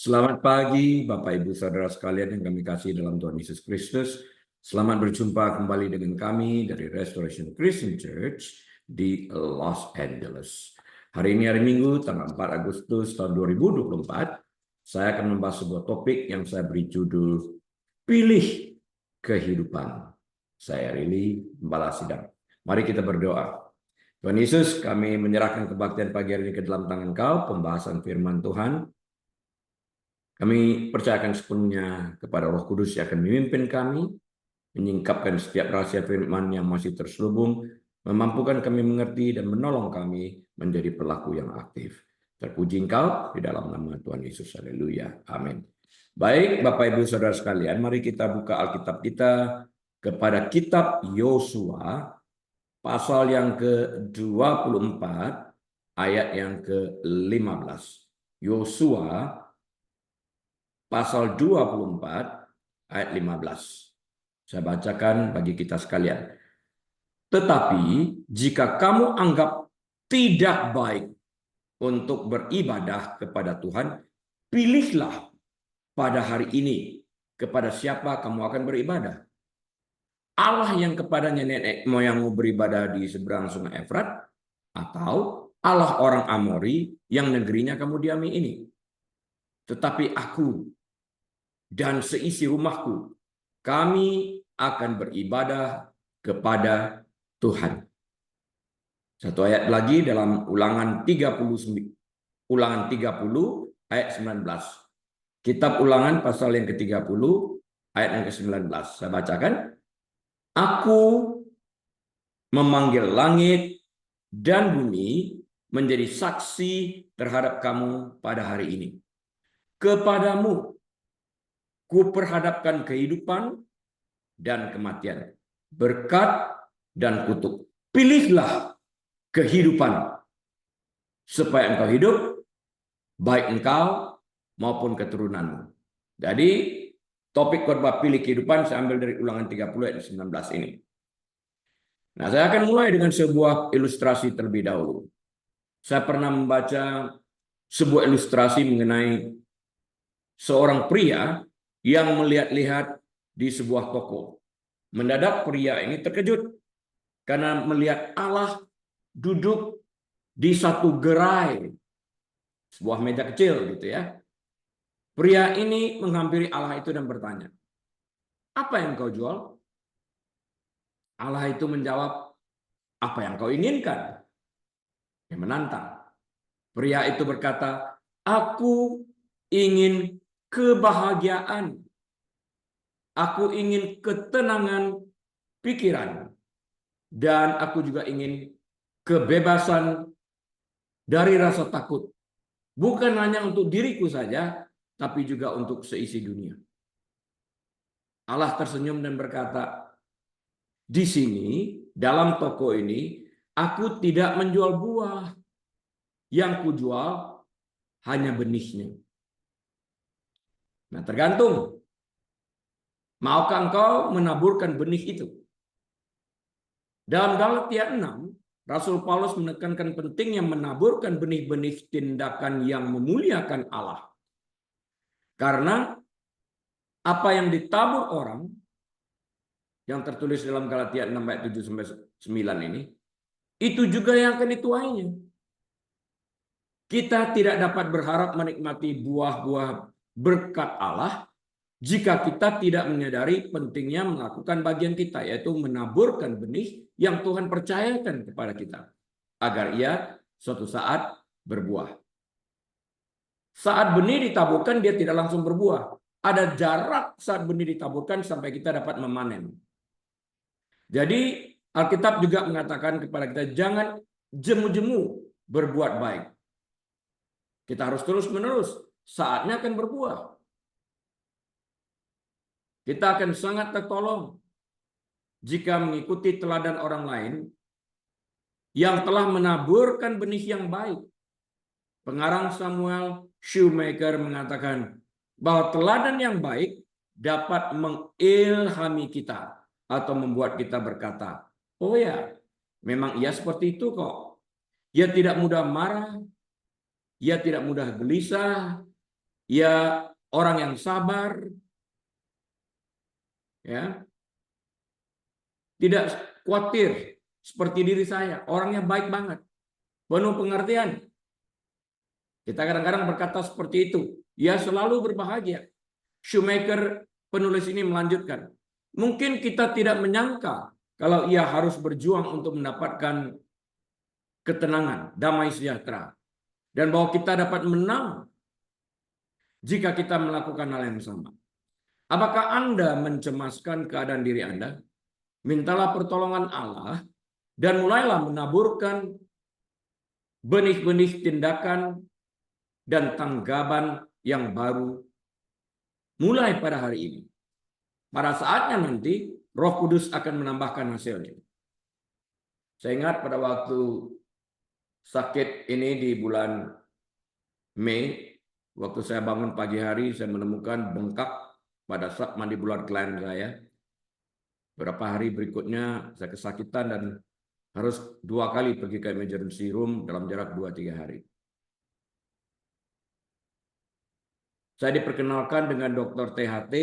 Selamat pagi Bapak Ibu Saudara sekalian yang kami kasih dalam Tuhan Yesus Kristus. Selamat berjumpa kembali dengan kami dari Restoration Christian Church di Los Angeles. Hari ini hari Minggu tanggal 4 Agustus tahun 2024. Saya akan membahas sebuah topik yang saya beri judul Pilih Kehidupan. Saya Rili Gembala Sidang. Mari kita berdoa. Tuhan Yesus, kami menyerahkan kebaktian pagi hari ini ke dalam tangan Kau, pembahasan firman Tuhan. Kami percayakan sepenuhnya kepada Roh Kudus yang akan memimpin kami, menyingkapkan setiap rahasia firman yang masih terselubung, memampukan kami mengerti dan menolong kami menjadi pelaku yang aktif. Terpuji Engkau di dalam nama Tuhan Yesus. Haleluya. Amin. Baik, Bapak Ibu Saudara sekalian, mari kita buka Alkitab kita kepada kitab Yosua, pasal yang ke-24, ayat yang ke-15. Yosua pasal 24 ayat 15. Saya bacakan bagi kita sekalian. Tetapi jika kamu anggap tidak baik untuk beribadah kepada Tuhan, pilihlah pada hari ini kepada siapa kamu akan beribadah. Allah yang kepadanya nenek moyangmu beribadah di seberang sungai Efrat, atau Allah orang Amori yang negerinya kamu diami ini. Tetapi aku dan seisi rumahku, kami akan beribadah kepada Tuhan. Satu ayat lagi dalam Ulangan 30 ayat 19. Kitab Ulangan pasal yang ke-30 ayat yang ke-19. Saya bacakan. Aku memanggil langit dan bumi menjadi saksi terhadap kamu pada hari ini. Kepadamu kuperhadapkan kehidupan dan kematian, berkat dan kutuk. Pilihlah kehidupan supaya engkau hidup, baik engkau maupun keturunanmu. Jadi topik khotbah pilih kehidupan saya ambil dari Ulangan 30 ayat 19 ini. Nah, saya akan mulai dengan sebuah ilustrasi terlebih dahulu. Saya pernah membaca sebuah ilustrasi mengenai seorang pria yang melihat-lihat di sebuah toko. Mendadak pria ini terkejut karena melihat Allah duduk di satu gerai, sebuah meja kecil gitu ya. Pria ini menghampiri Allah itu dan bertanya, "Apa yang kau jual?" Allah itu menjawab, "Apa yang kau inginkan?" Yang menantang. Pria itu berkata, "Aku ingin kebahagiaan. Aku ingin ketenangan pikiran. Dan aku juga ingin kebebasan dari rasa takut. Bukan hanya untuk diriku saja, tapi juga untuk seisi dunia." Allah tersenyum dan berkata, "Di sini, dalam toko ini, aku tidak menjual buah. Yang kujual hanya benihnya." Nah, tergantung. Maukah engkau menaburkan benih itu? Dalam Galatia 6, Rasul Paulus menekankan pentingnya menaburkan benih-benih tindakan yang memuliakan Allah. Karena apa yang ditabur orang, yang tertulis dalam Galatia 6 ayat 7-9 ini, itu juga yang akan dituainya. Kita tidak dapat berharap menikmati buah-buah berkat Allah jika kita tidak menyadari pentingnya melakukan bagian kita, yaitu menaburkan benih yang Tuhan percayakan kepada kita, agar ia suatu saat berbuah. Saat benih ditaburkan, dia tidak langsung berbuah. Ada jarak saat benih ditaburkan sampai kita dapat memanen. Jadi Alkitab juga mengatakan kepada kita, jangan jemu-jemu berbuat baik. Kita harus terus-menerus, saatnya akan berbuah. Kita akan sangat tertolong jika mengikuti teladan orang lain yang telah menaburkan benih yang baik. Pengarang Samuel Shoemaker mengatakan bahwa teladan yang baik dapat mengilhami kita atau membuat kita berkata, "Oh ya, memang ia seperti itu kok. Ia tidak mudah marah, ia tidak mudah gelisah, Ia orang yang sabar, ya, tidak khawatir seperti diri saya. Orangnya baik banget, penuh pengertian. Kita kadang-kadang berkata seperti itu. Ia selalu berbahagia. Shoemaker, penulis ini melanjutkan. Mungkin kita tidak menyangka kalau ia harus berjuang untuk mendapatkan ketenangan, damai sejahtera. Dan bahwa kita dapat menang jika kita melakukan hal yang sama. Apakah Anda mencemaskan keadaan diri Anda? Mintalah pertolongan Allah dan mulailah menaburkan benih-benih tindakan dan tanggapan yang baru mulai pada hari ini. Pada saatnya nanti Roh Kudus akan menambahkan hasilnya. Saya ingat pada waktu sakit ini di bulan Mei, waktu saya bangun pagi hari, saya menemukan bengkak pada submandibular gland saya. Beberapa hari berikutnya saya kesakitan dan harus 2 kali pergi ke emergency room dalam jarak 2-3 hari. Saya diperkenalkan dengan Dr. THT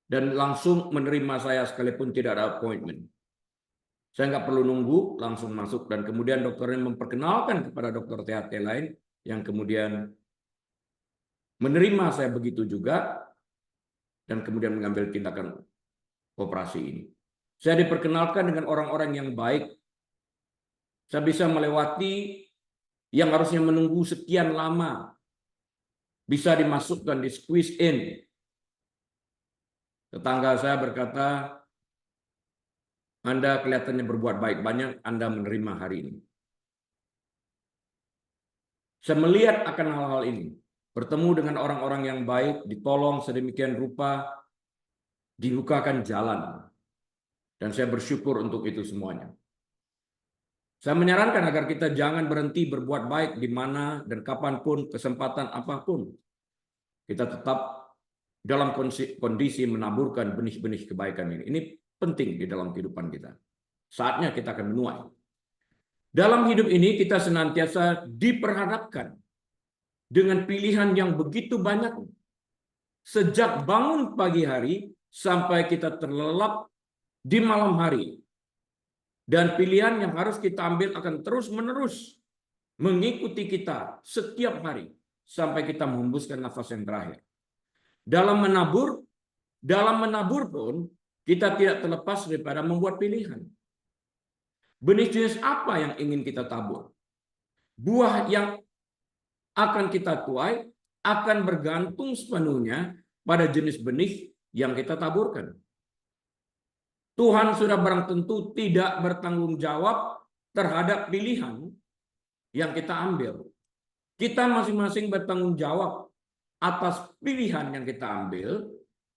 dan langsung menerima saya sekalipun tidak ada appointment. Saya nggak perlu nunggu, langsung masuk. Dan kemudian dokternya memperkenalkan kepada Dr. THT lain yang kemudian menerima saya begitu juga dan kemudian mengambil tindakan operasi ini. Saya diperkenalkan dengan orang-orang yang baik. Saya bisa melewati yang harusnya menunggu sekian lama. Bisa dimasukkan, di squeeze in. Tetangga saya berkata, Anda kelihatannya berbuat baik banyak, Anda menerima hari ini. Saya melihat akan hal-hal ini. Bertemu dengan orang-orang yang baik, ditolong sedemikian rupa, dibukakan jalan. Dan saya bersyukur untuk itu semuanya. Saya menyarankan agar kita jangan berhenti berbuat baik di mana dan kapanpun, kesempatan apapun. Kita tetap dalam kondisi menaburkan benih-benih kebaikan ini. Ini penting di dalam kehidupan kita. Saatnya kita akan menuai. Dalam hidup ini kita senantiasa diperhadapkan dengan pilihan yang begitu banyak. Sejak bangun pagi hari sampai kita terlelap di malam hari. Dan pilihan yang harus kita ambil akan terus-menerus mengikuti kita setiap hari sampai kita menghembuskan nafas yang terakhir. Dalam menabur pun kita tidak terlepas daripada membuat pilihan. Benih jenis apa yang ingin kita tabur? Buah yang akan kita tuai akan bergantung sepenuhnya pada jenis benih yang kita taburkan. Tuhan sudah barang tentu tidak bertanggung jawab terhadap pilihan yang kita ambil. Kita masing-masing bertanggung jawab atas pilihan yang kita ambil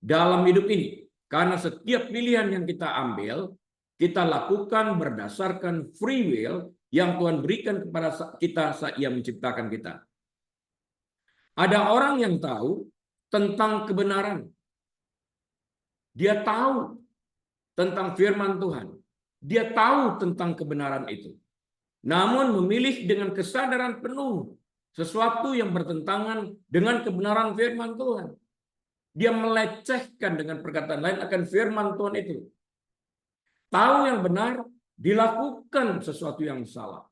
dalam hidup ini. Karena setiap pilihan yang kita ambil, kita lakukan berdasarkan free will yang Tuhan berikan kepada kita saat Ia menciptakan kita. Ada orang yang tahu tentang kebenaran. Dia tahu tentang firman Tuhan. Dia tahu tentang kebenaran itu. Namun memilih dengan kesadaran penuh sesuatu yang bertentangan dengan kebenaran firman Tuhan. Dia melecehkan dengan perkataan lain akan firman Tuhan itu. Tahu yang benar, dilakukan sesuatu yang salah.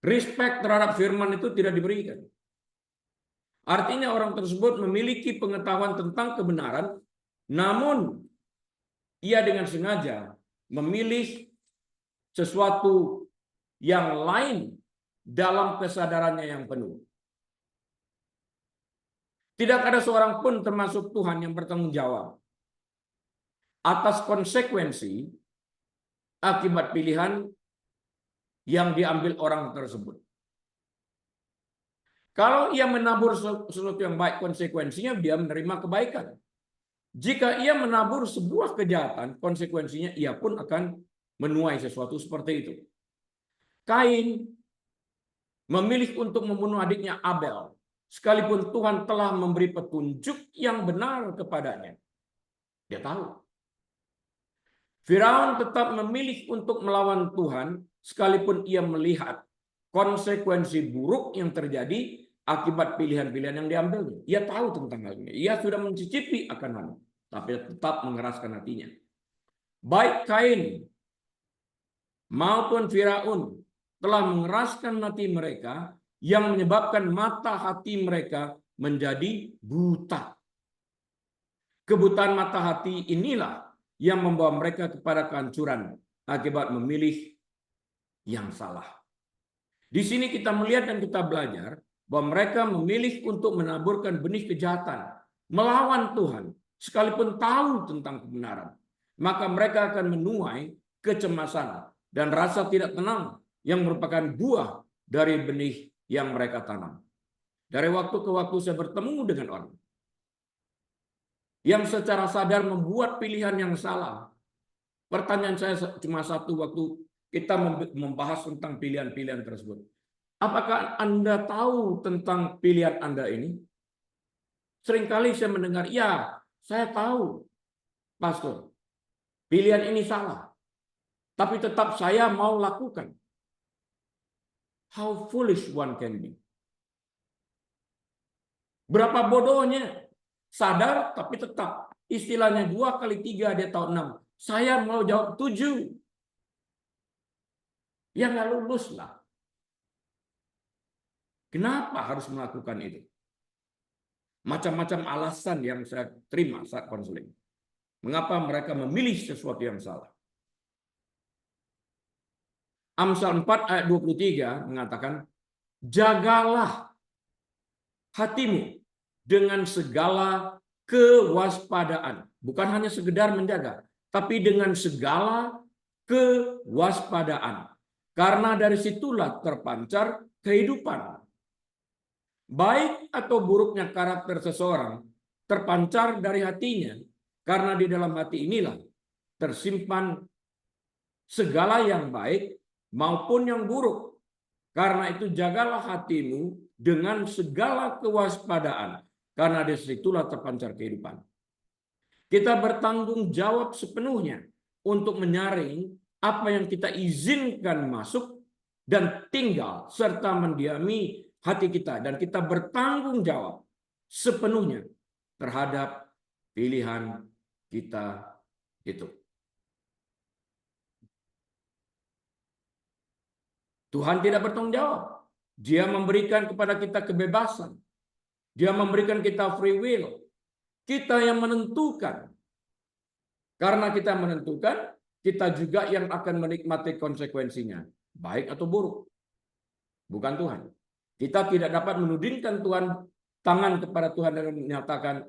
Respect terhadap firman itu tidak diberikan. Artinya orang tersebut memiliki pengetahuan tentang kebenaran, namun ia dengan sengaja memilih sesuatu yang lain dalam kesadarannya yang penuh. Tidak ada seorang pun termasuk Tuhan yang bertanggung jawab atas konsekuensi akibat pilihan yang diambil orang tersebut. Kalau ia menabur sesuatu yang baik, konsekuensinya dia menerima kebaikan. Jika ia menabur sebuah kejahatan, konsekuensinya ia pun akan menuai sesuatu seperti itu. Kain memilih untuk membunuh adiknya Abel, sekalipun Tuhan telah memberi petunjuk yang benar kepadanya. Dia tahu. Firaun tetap memilih untuk melawan Tuhan, sekalipun ia melihat konsekuensi buruk yang terjadi akibat pilihan-pilihan yang diambilnya. Ia tahu tentang hal ini. Ia sudah mencicipi akan hal ini, tapi tetap mengeraskan hatinya. Baik Kain maupun Firaun telah mengeraskan hati mereka yang menyebabkan mata hati mereka menjadi buta. Kebutaan mata hati inilah yang membawa mereka kepada kehancuran akibat memilih yang salah. Di sini kita melihat dan kita belajar bahwa mereka memilih untuk menaburkan benih kejahatan, melawan Tuhan, sekalipun tahu tentang kebenaran. Maka mereka akan menuai kecemasan dan rasa tidak tenang yang merupakan buah dari benih yang mereka tanam. Dari waktu ke waktu saya bertemu dengan orang yang secara sadar membuat pilihan yang salah. Pertanyaan saya cuma satu waktu kita membahas tentang pilihan-pilihan tersebut. Apakah Anda tahu tentang pilihan Anda ini? Seringkali saya mendengar, ya saya tahu, Pastor, pilihan ini salah. Tapi tetap saya mau lakukan. How foolish one can be. Berapa bodohnya. Sadar tapi tetap. Istilahnya 2 kali 3 dia tahu 6. Saya mau jawab 7. Ya nggak lulus lah. Kenapa harus melakukan itu? Macam-macam alasan yang saya terima saat konseling. Mengapa mereka memilih sesuatu yang salah? Amsal 4 ayat 23 mengatakan, jagalah hatimu dengan segala kewaspadaan. Bukan hanya sekedar menjaga, tapi dengan segala kewaspadaan. Karena dari situlah terpancar kehidupan. Baik atau buruknya karakter seseorang terpancar dari hatinya. Karena di dalam hati inilah tersimpan segala yang baik maupun yang buruk. Karena itu jagalah hatimu dengan segala kewaspadaan. Karena di situlah terpancar kehidupan. Kita bertanggung jawab sepenuhnya untuk menyaring apa yang kita izinkan masuk dan tinggal serta mendiami hati kita. Dan kita bertanggung jawab sepenuhnya terhadap pilihan kita itu. Tuhan tidak bertanggung jawab. Dia memberikan kepada kita kebebasan. Dia memberikan kita free will. Kita yang menentukan. Karena kita menentukan, kita juga yang akan menikmati konsekuensinya. Baik atau buruk. Bukan Tuhan. Kita tidak dapat menudingkan Tuhan, tangan kepada Tuhan dan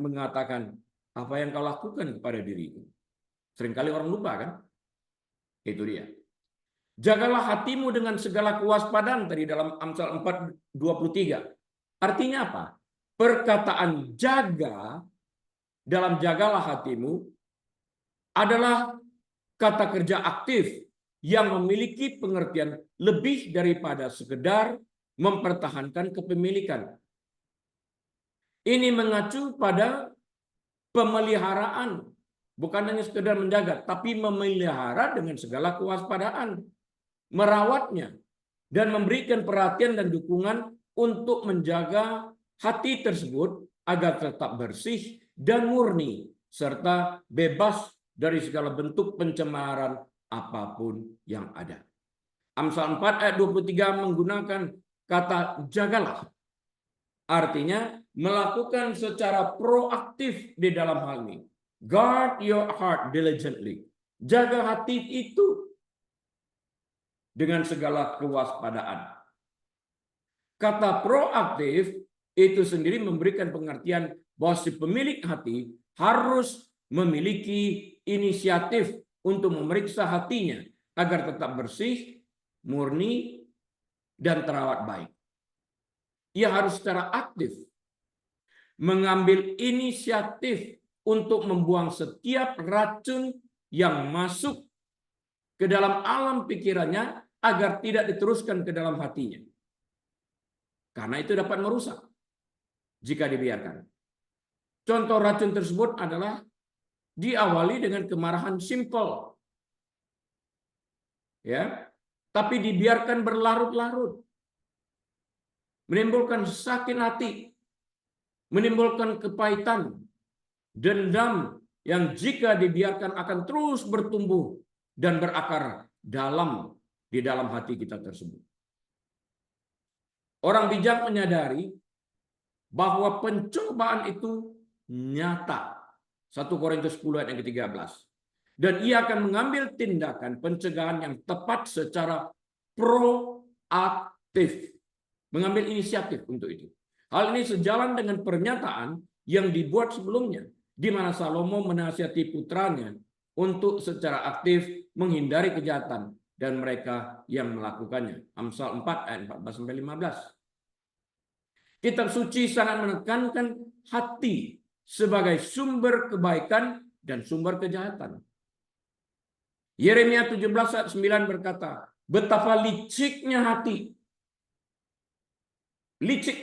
mengatakan, apa yang kau lakukan kepada dirimu. Seringkali orang lupa kan? Itu dia. Jagalah hatimu dengan segala kewaspadaan tadi dalam Amsal 4:23. Artinya apa? Perkataan jaga dalam jagalah hatimu adalah kata kerja aktif yang memiliki pengertian lebih daripada sekedar mempertahankan kepemilikan. Ini mengacu pada pemeliharaan, bukan hanya sekedar menjaga, tapi memelihara dengan segala kewaspadaan, merawatnya, dan memberikan perhatian dan dukungan untuk menjaga hati tersebut agar tetap bersih dan murni, serta bebas dari segala bentuk pencemaran apapun yang ada. Amsal 4 ayat 23 menggunakan kata jagalah. Artinya melakukan secara proaktif di dalam hal ini. Guard your heart diligently. Jaga hati itu dengan segala kewaspadaan. Kata proaktif itu sendiri memberikan pengertian bahwa si pemilik hati harus memiliki inisiatif untuk memeriksa hatinya agar tetap bersih, murni, dan terawat baik. Ia harus secara aktif mengambil inisiatif untuk membuang setiap racun yang masuk ke dalam alam pikirannya agar tidak diteruskan ke dalam hatinya. Karena itu dapat merusak jika dibiarkan. Contoh racun tersebut adalah diawali dengan kemarahan simpel. Ya, tapi dibiarkan berlarut-larut. menimbulkan sakit hati, menimbulkan kepahitan, dendam yang jika dibiarkan akan terus bertumbuh dan berakar di dalam hati kita tersebut. Orang bijak menyadari bahwa pencobaan itu nyata. 1 Korintus 10 ayat yang ke-13. Dan ia akan mengambil tindakan pencegahan yang tepat secara proaktif. Mengambil inisiatif untuk itu. Hal ini sejalan dengan pernyataan yang dibuat sebelumnya, di mana Salomo menasihati putranya untuk secara aktif menghindari kejahatan dan mereka yang melakukannya. Amsal 4 ayat 14-15. Kitab suci sangat menekankan hati sebagai sumber kebaikan dan sumber kejahatan. Yeremia 17 ayat 9 berkata, betapa liciknya hati. Licik.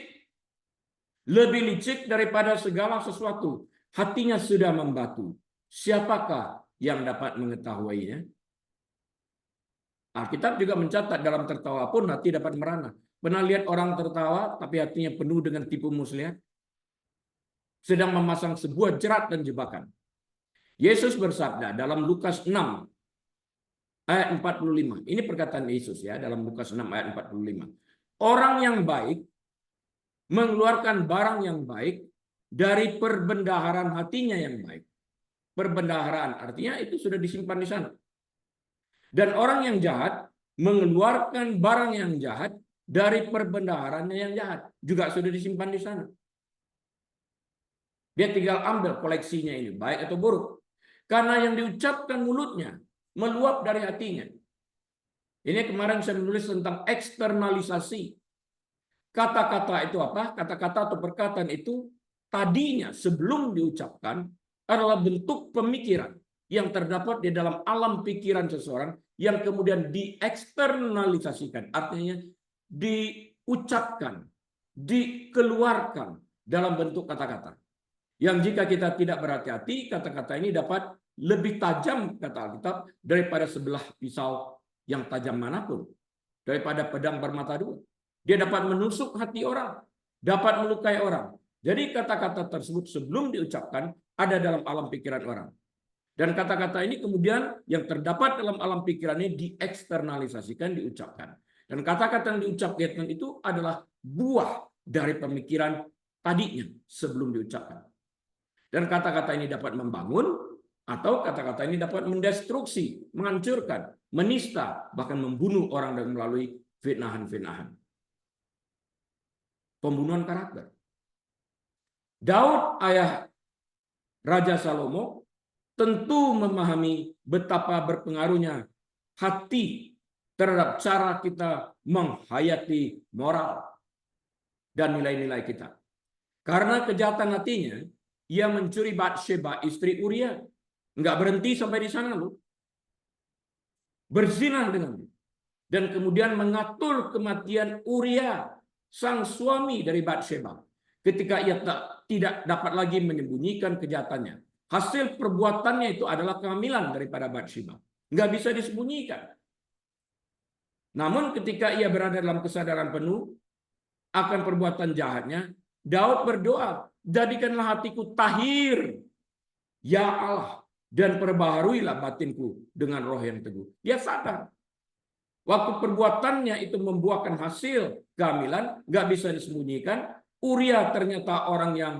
Lebih licik daripada segala sesuatu. Hatinya sudah membatu. Siapakah yang dapat mengetahuinya? Alkitab juga mencatat dalam tertawa pun hati dapat merana. Pernah lihat orang tertawa tapi hatinya penuh dengan tipu muslihat? Sedang memasang sebuah jerat dan jebakan. Yesus bersabda dalam Lukas 6 ayat 45. Ini perkataan Yesus ya dalam Lukas 6 ayat 45. Orang yang baik mengeluarkan barang yang baik dari perbendaharaan hatinya yang baik. Perbendaharaan artinya itu sudah disimpan di sana. Dan orang yang jahat mengeluarkan barang yang jahat dari perbendaharaannya yang jahat. Juga sudah disimpan di sana. Dia tinggal ambil koleksinya ini, baik atau buruk. Karena yang diucapkan mulutnya meluap dari hatinya. Ini kemarin saya menulis tentang eksternalisasi. Kata-kata itu apa? Kata-kata atau perkataan itu tadinya sebelum diucapkan adalah bentuk pemikiran yang terdapat di dalam alam pikiran seseorang yang kemudian dieksternalisasikan. Artinya diucapkan, dikeluarkan dalam bentuk kata-kata. Yang jika kita tidak berhati-hati, kata-kata ini dapat lebih tajam, kata Alkitab, daripada sebelah pisau yang tajam manapun. Daripada pedang bermata dua. Dia dapat menusuk hati orang, dapat melukai orang. Jadi kata-kata tersebut sebelum diucapkan ada dalam alam pikiran orang. Dan kata-kata ini kemudian yang terdapat dalam alam pikirannya dieksternalisasikan, diucapkan. Dan kata-kata yang diucapkan itu adalah buah dari pemikiran tadinya sebelum diucapkan. Dan kata-kata ini dapat membangun atau kata-kata ini dapat mendestruksi, menghancurkan, menista, bahkan membunuh orang dengan melalui fitnahan-fitnahan. Pembunuhan karakter. Daud, ayah Raja Salomo, tentu memahami betapa berpengaruhnya hati terhadap cara kita menghayati moral dan nilai-nilai kita. Karena kejahatan hatinya, ia mencuri Batsheba, istri Uria. Enggak berhenti sampai di sana loh. Berzinah dengannya. Dan kemudian mengatur kematian Uria, sang suami dari Batsheba, ketika ia tidak dapat lagi menyembunyikan kejahatannya. Hasil perbuatannya itu adalah kehamilan daripada Batsheba. Nggak bisa disembunyikan. Namun ketika ia berada dalam kesadaran penuh akan perbuatan jahatnya, Daud berdoa, jadikanlah hatiku tahir, ya Allah, dan perbaharuilah batinku dengan roh yang teguh. Dia sadar. Waktu perbuatannya itu membuahkan hasil kehamilan, nggak bisa disembunyikan. Uria ternyata orang yang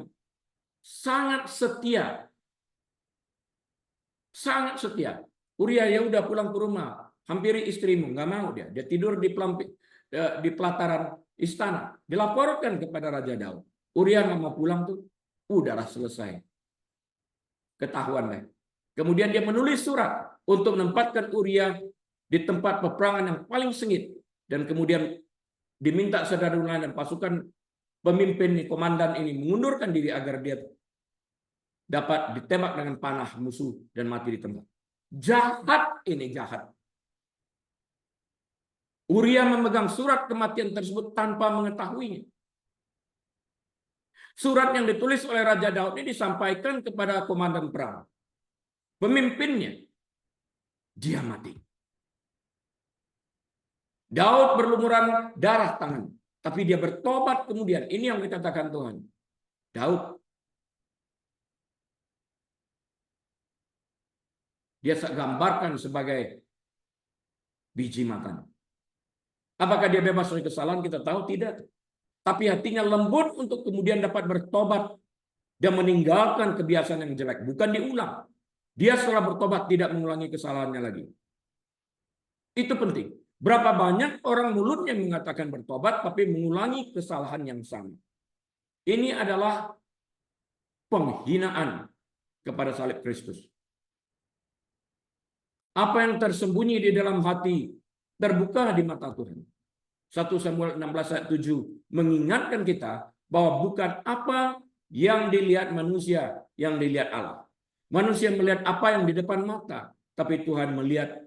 sangat setia. Sangat setia. Uria ya udah pulang ke rumah, hampiri istrimu, nggak mau dia. Dia tidur di pelataran istana. Dilaporkan kepada Raja Daud. Uria nggak mau pulang tuh, udahlah selesai. Ketahuan deh. Kemudian dia menulis surat untuk menempatkan Uria di tempat peperangan yang paling sengit, dan kemudian diminta saudara dan pasukan pemimpin komandan ini mengundurkan diri agar dia dapat ditembak dengan panah musuh dan mati di tempat. Jahat ini, jahat. Uria memegang surat kematian tersebut tanpa mengetahuinya. Surat yang ditulis oleh Raja Daud ini disampaikan kepada komandan perang. Pemimpinnya, dia mati. Daud berlumuran darah tangan. Tapi dia bertobat kemudian. Ini yang dikatakan Tuhan. Daud. Dia gambarkan sebagai biji matan. Apakah dia bebas dari kesalahan? Kita tahu tidak. Tapi hatinya lembut untuk kemudian dapat bertobat dan meninggalkan kebiasaan yang jelek. Bukan diulang. Dia setelah bertobat tidak mengulangi kesalahannya lagi. Itu penting. Berapa banyak orang mulutnya mengatakan bertobat, tapi mengulangi kesalahan yang sama. Ini adalah penghinaan kepada salib Kristus. Apa yang tersembunyi di dalam hati terbuka di mata Tuhan. 1 Samuel 16 ayat 7 mengingatkan kita bahwa bukan apa yang dilihat manusia yang dilihat Allah. Manusia melihat apa yang di depan mata, tapi Tuhan melihat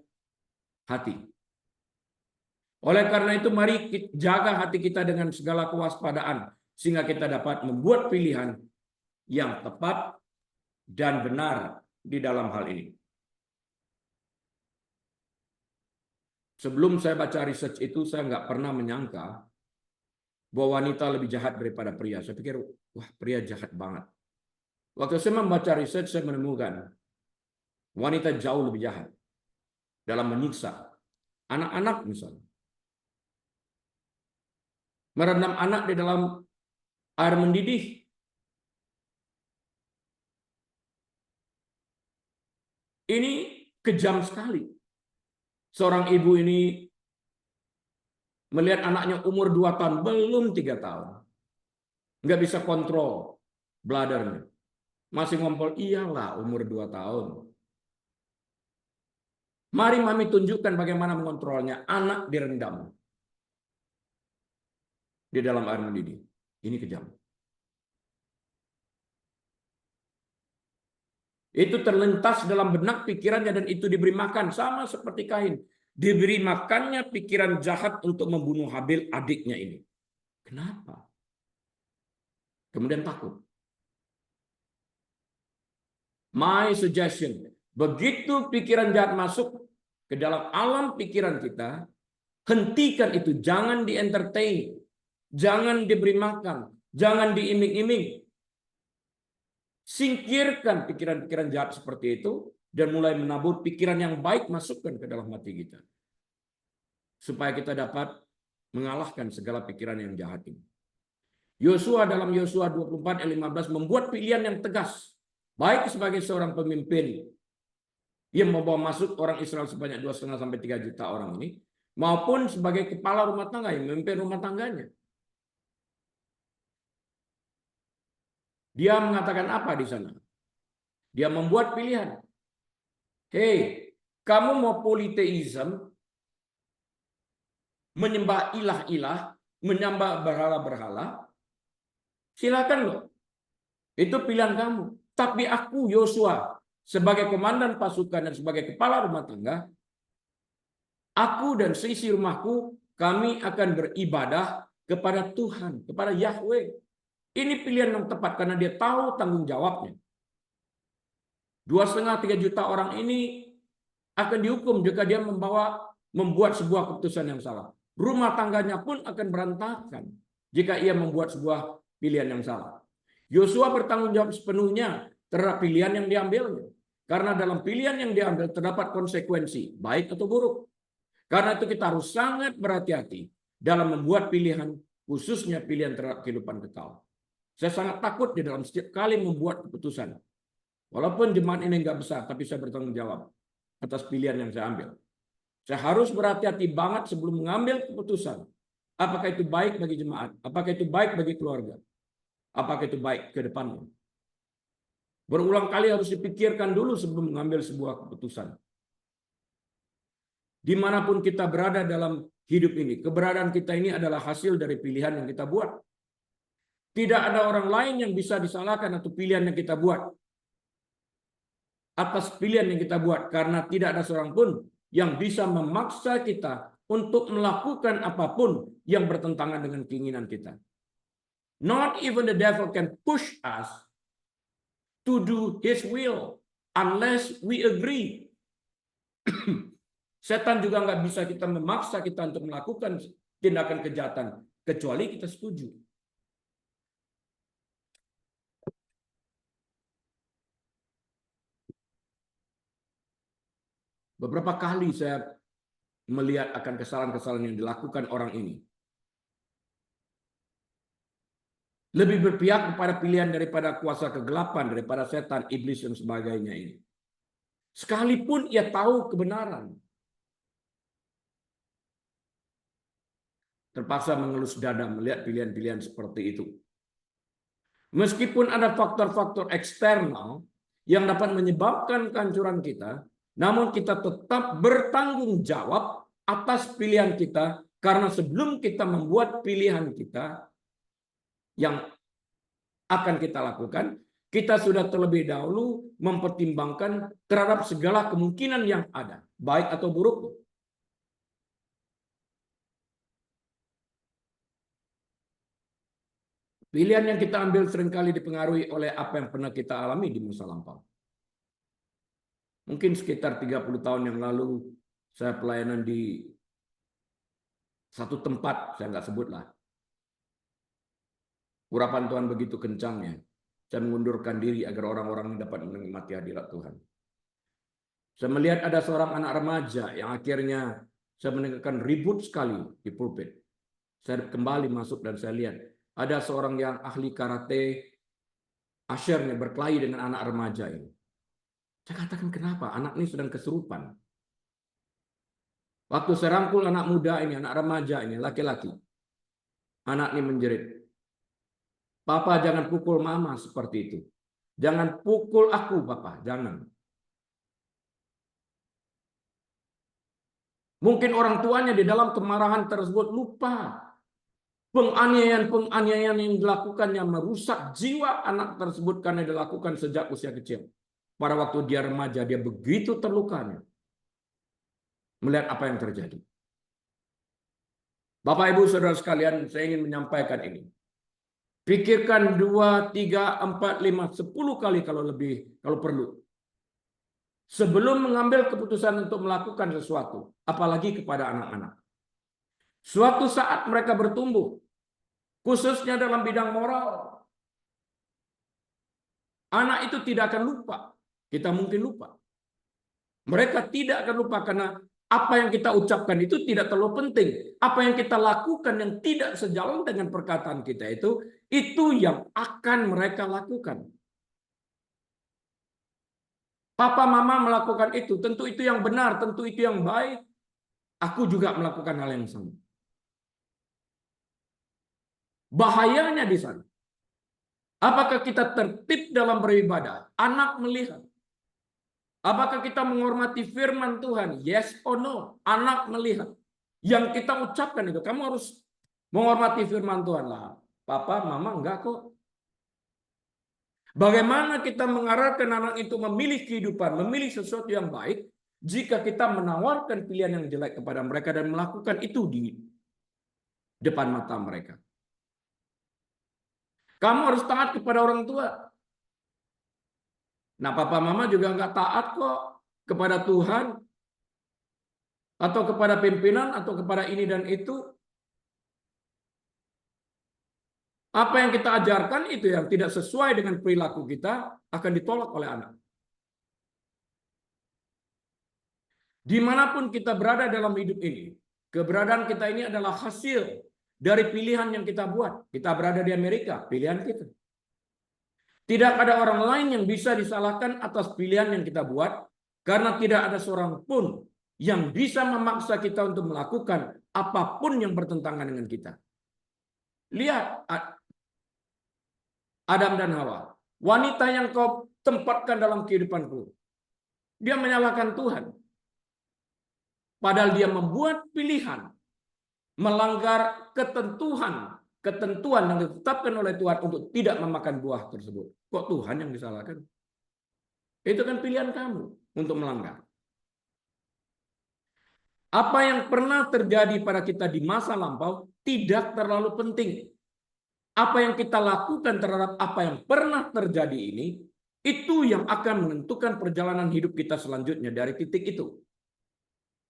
hati. Oleh karena itu mari kita jaga hati kita dengan segala kewaspadaan sehingga kita dapat membuat pilihan yang tepat dan benar di dalam hal ini. Sebelum saya baca research itu, saya nggak pernah menyangka bahwa wanita lebih jahat daripada pria. Saya pikir, wah pria jahat banget. Waktu saya membaca research, saya menemukan wanita jauh lebih jahat dalam menyiksa anak-anak misalnya. Merendam anak di dalam air mendidih. Ini kejam sekali. Seorang ibu ini melihat anaknya umur 2 tahun, belum 3 tahun. Nggak bisa kontrol bladdernya. Masih ngompol, iyalah umur 2 tahun. Mari mami tunjukkan bagaimana mengontrolnya. Anak direndam di dalam air mendidih. Ini kejam. Itu terlintas dalam benak pikirannya dan itu diberi makan. Sama seperti Kain. Diberi makannya pikiran jahat untuk membunuh Habil adiknya ini. Kenapa? Kemudian takut. My suggestion. Begitu pikiran jahat masuk ke dalam alam pikiran kita, hentikan itu. Jangan di-entertain. Jangan diberi makan. Jangan diiming-iming. Singkirkan pikiran-pikiran jahat seperti itu dan mulai menabur pikiran yang baik masukkan ke dalam hati kita. Supaya kita dapat mengalahkan segala pikiran yang jahat ini. Yosua dalam Yosua 24 ayat 15 membuat pilihan yang tegas. Baik sebagai seorang pemimpin yang membawa masuk orang Israel sebanyak 2,5 sampai 3 juta orang ini, maupun sebagai kepala rumah tangga yang memimpin rumah tangganya. Dia mengatakan apa di sana? Dia membuat pilihan. Hei, kamu mau politeisme, menyembah ilah-ilah, menyembah berhala-berhala, silakan loh. Itu pilihan kamu. Tapi aku, Yosua, sebagai komandan pasukan dan sebagai kepala rumah tangga, aku dan seisi rumahku, kami akan beribadah kepada Tuhan, kepada Yahweh. Ini pilihan yang tepat karena dia tahu tanggung jawabnya. 2,5-3 juta orang ini akan dihukum jika dia membuat sebuah keputusan yang salah. Rumah tangganya pun akan berantakan jika ia membuat sebuah pilihan yang salah. Yosua bertanggung jawab sepenuhnya terhadap pilihan yang diambilnya. Karena dalam pilihan yang diambil terdapat konsekuensi, baik atau buruk. Karena itu kita harus sangat berhati-hati dalam membuat pilihan, khususnya pilihan terhadap kehidupan kekal. Saya sangat takut di dalam setiap kali membuat keputusan. Walaupun jemaat ini enggak besar, tapi saya bertanggung jawab atas pilihan yang saya ambil. Saya harus berhati-hati banget sebelum mengambil keputusan. Apakah itu baik bagi jemaat? Apakah itu baik bagi keluarga? Apakah itu baik ke depannya? Berulang kali harus dipikirkan dulu sebelum mengambil sebuah keputusan. Dimanapun kita berada dalam hidup ini, keberadaan kita ini adalah hasil dari pilihan yang kita buat. Tidak ada orang lain yang bisa disalahkan atau pilihan yang kita buat. Atas pilihan yang kita buat. Karena tidak ada seorang pun yang bisa memaksa kita untuk melakukan apapun yang bertentangan dengan keinginan kita. Not even the devil can push us to do his will unless we agree. Setan juga nggak bisa kita memaksa kita untuk melakukan tindakan kejahatan kecuali kita setuju. Beberapa kali saya melihat akan kesalahan-kesalahan yang dilakukan orang ini. Lebih berpihak kepada pilihan daripada kuasa kegelapan, daripada setan, iblis, dan sebagainya ini. Sekalipun ia tahu kebenaran, terpaksa mengelus dada melihat pilihan-pilihan seperti itu. Meskipun ada faktor-faktor eksternal yang dapat menyebabkan kehancuran kita, namun kita tetap bertanggung jawab atas pilihan kita, karena sebelum kita membuat pilihan kita yang akan kita lakukan, kita sudah terlebih dahulu mempertimbangkan terhadap segala kemungkinan yang ada, baik atau buruk. Pilihan yang kita ambil seringkali dipengaruhi oleh apa yang pernah kita alami di masa lampau. Mungkin sekitar 30 tahun yang lalu, saya pelayanan di satu tempat, saya nggak sebutlah. Urapan Tuhan begitu kencangnya, saya mengundurkan diri agar orang-orang dapat menikmati hadirat Tuhan. Saya melihat ada seorang anak remaja yang akhirnya saya mendengarkan ribut sekali di pulpit. Saya kembali masuk dan saya lihat ada seorang yang ahli karate, asyirnya berkelahi dengan anak remaja ini. Saya katakan, kenapa? Anak ini sedang kesurupan. Waktu saya rangkul anak muda ini, anak remaja ini, laki-laki. Anak ini menjerit, "Papa, jangan pukul mama seperti itu. Jangan pukul aku, Papa, jangan." Mungkin orang tuanya di dalam kemarahan tersebut lupa penganiayaan-penganiayaan yang dilakukan yang merusak jiwa anak tersebut karena dilakukan sejak usia kecil. Pada waktu dia remaja, dia begitu terlukanya melihat apa yang terjadi. Bapak, Ibu, Saudara sekalian, saya ingin menyampaikan ini. Pikirkan 2, 3, 4, 5, 10 kali kalau lebih, kalau perlu. Sebelum mengambil keputusan untuk melakukan sesuatu, apalagi kepada anak-anak. Suatu saat mereka bertumbuh, khususnya dalam bidang moral. Anak itu tidak akan lupa. Kita mungkin lupa. Mereka tidak akan lupa karena apa yang kita ucapkan itu tidak terlalu penting. Apa yang kita lakukan yang tidak sejalan dengan perkataan kita itu yang akan mereka lakukan. Papa mama melakukan itu, tentu itu yang benar, tentu itu yang baik. Aku juga melakukan hal yang sama. Bahayanya di sana. Apakah kita tertib dalam beribadah? Anak melihat. Apakah kita menghormati firman Tuhan? Yes or no? Anak melihat. Yang kita ucapkan itu, kamu harus menghormati firman Tuhan lah. Papa, mama enggak kok. Bagaimana kita mengarahkan anak itu memilih kehidupan, memilih sesuatu yang baik, jika kita menawarkan pilihan yang jelek kepada mereka dan melakukan itu di depan mata mereka. Kamu harus taat kepada orang tua. Nah, papa mama juga nggak taat kok kepada Tuhan atau kepada pimpinan atau kepada ini dan itu. Apa yang kita ajarkan itu yang tidak sesuai dengan perilaku kita akan ditolak oleh anak. Dimanapun kita berada dalam hidup ini, keberadaan kita ini adalah hasil dari pilihan yang kita buat. Kita berada di Amerika, pilihan kita. Tidak ada orang lain yang bisa disalahkan atas pilihan yang kita buat, karena tidak ada seorang pun yang bisa memaksa kita untuk melakukan apapun yang bertentangan dengan kita. Lihat Adam dan Hawa, wanita yang kau tempatkan dalam kehidupanku. Dia menyalahkan Tuhan. Padahal dia membuat pilihan melanggar ketentuan yang ditetapkan oleh Tuhan untuk tidak memakan buah tersebut. Kok Tuhan yang disalahkan? Itu kan pilihan kamu untuk melanggar. Apa yang pernah terjadi pada kita di masa lampau tidak terlalu penting. Apa yang kita lakukan terhadap apa yang pernah terjadi ini, itu yang akan menentukan perjalanan hidup kita selanjutnya dari titik itu.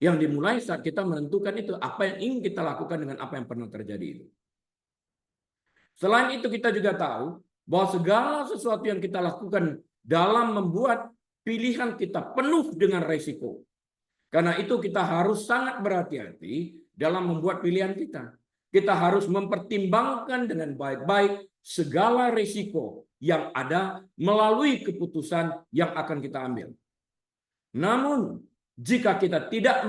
Yang dimulai saat kita menentukan itu, apa yang ingin kita lakukan dengan apa yang pernah terjadi itu. Selain itu kita juga tahu bahwa segala sesuatu yang kita lakukan dalam membuat pilihan kita penuh dengan resiko. Karena itu kita harus sangat berhati-hati dalam membuat pilihan kita. Kita harus mempertimbangkan dengan baik-baik segala risiko yang ada melalui keputusan yang akan kita ambil. Namun, jika kita tidak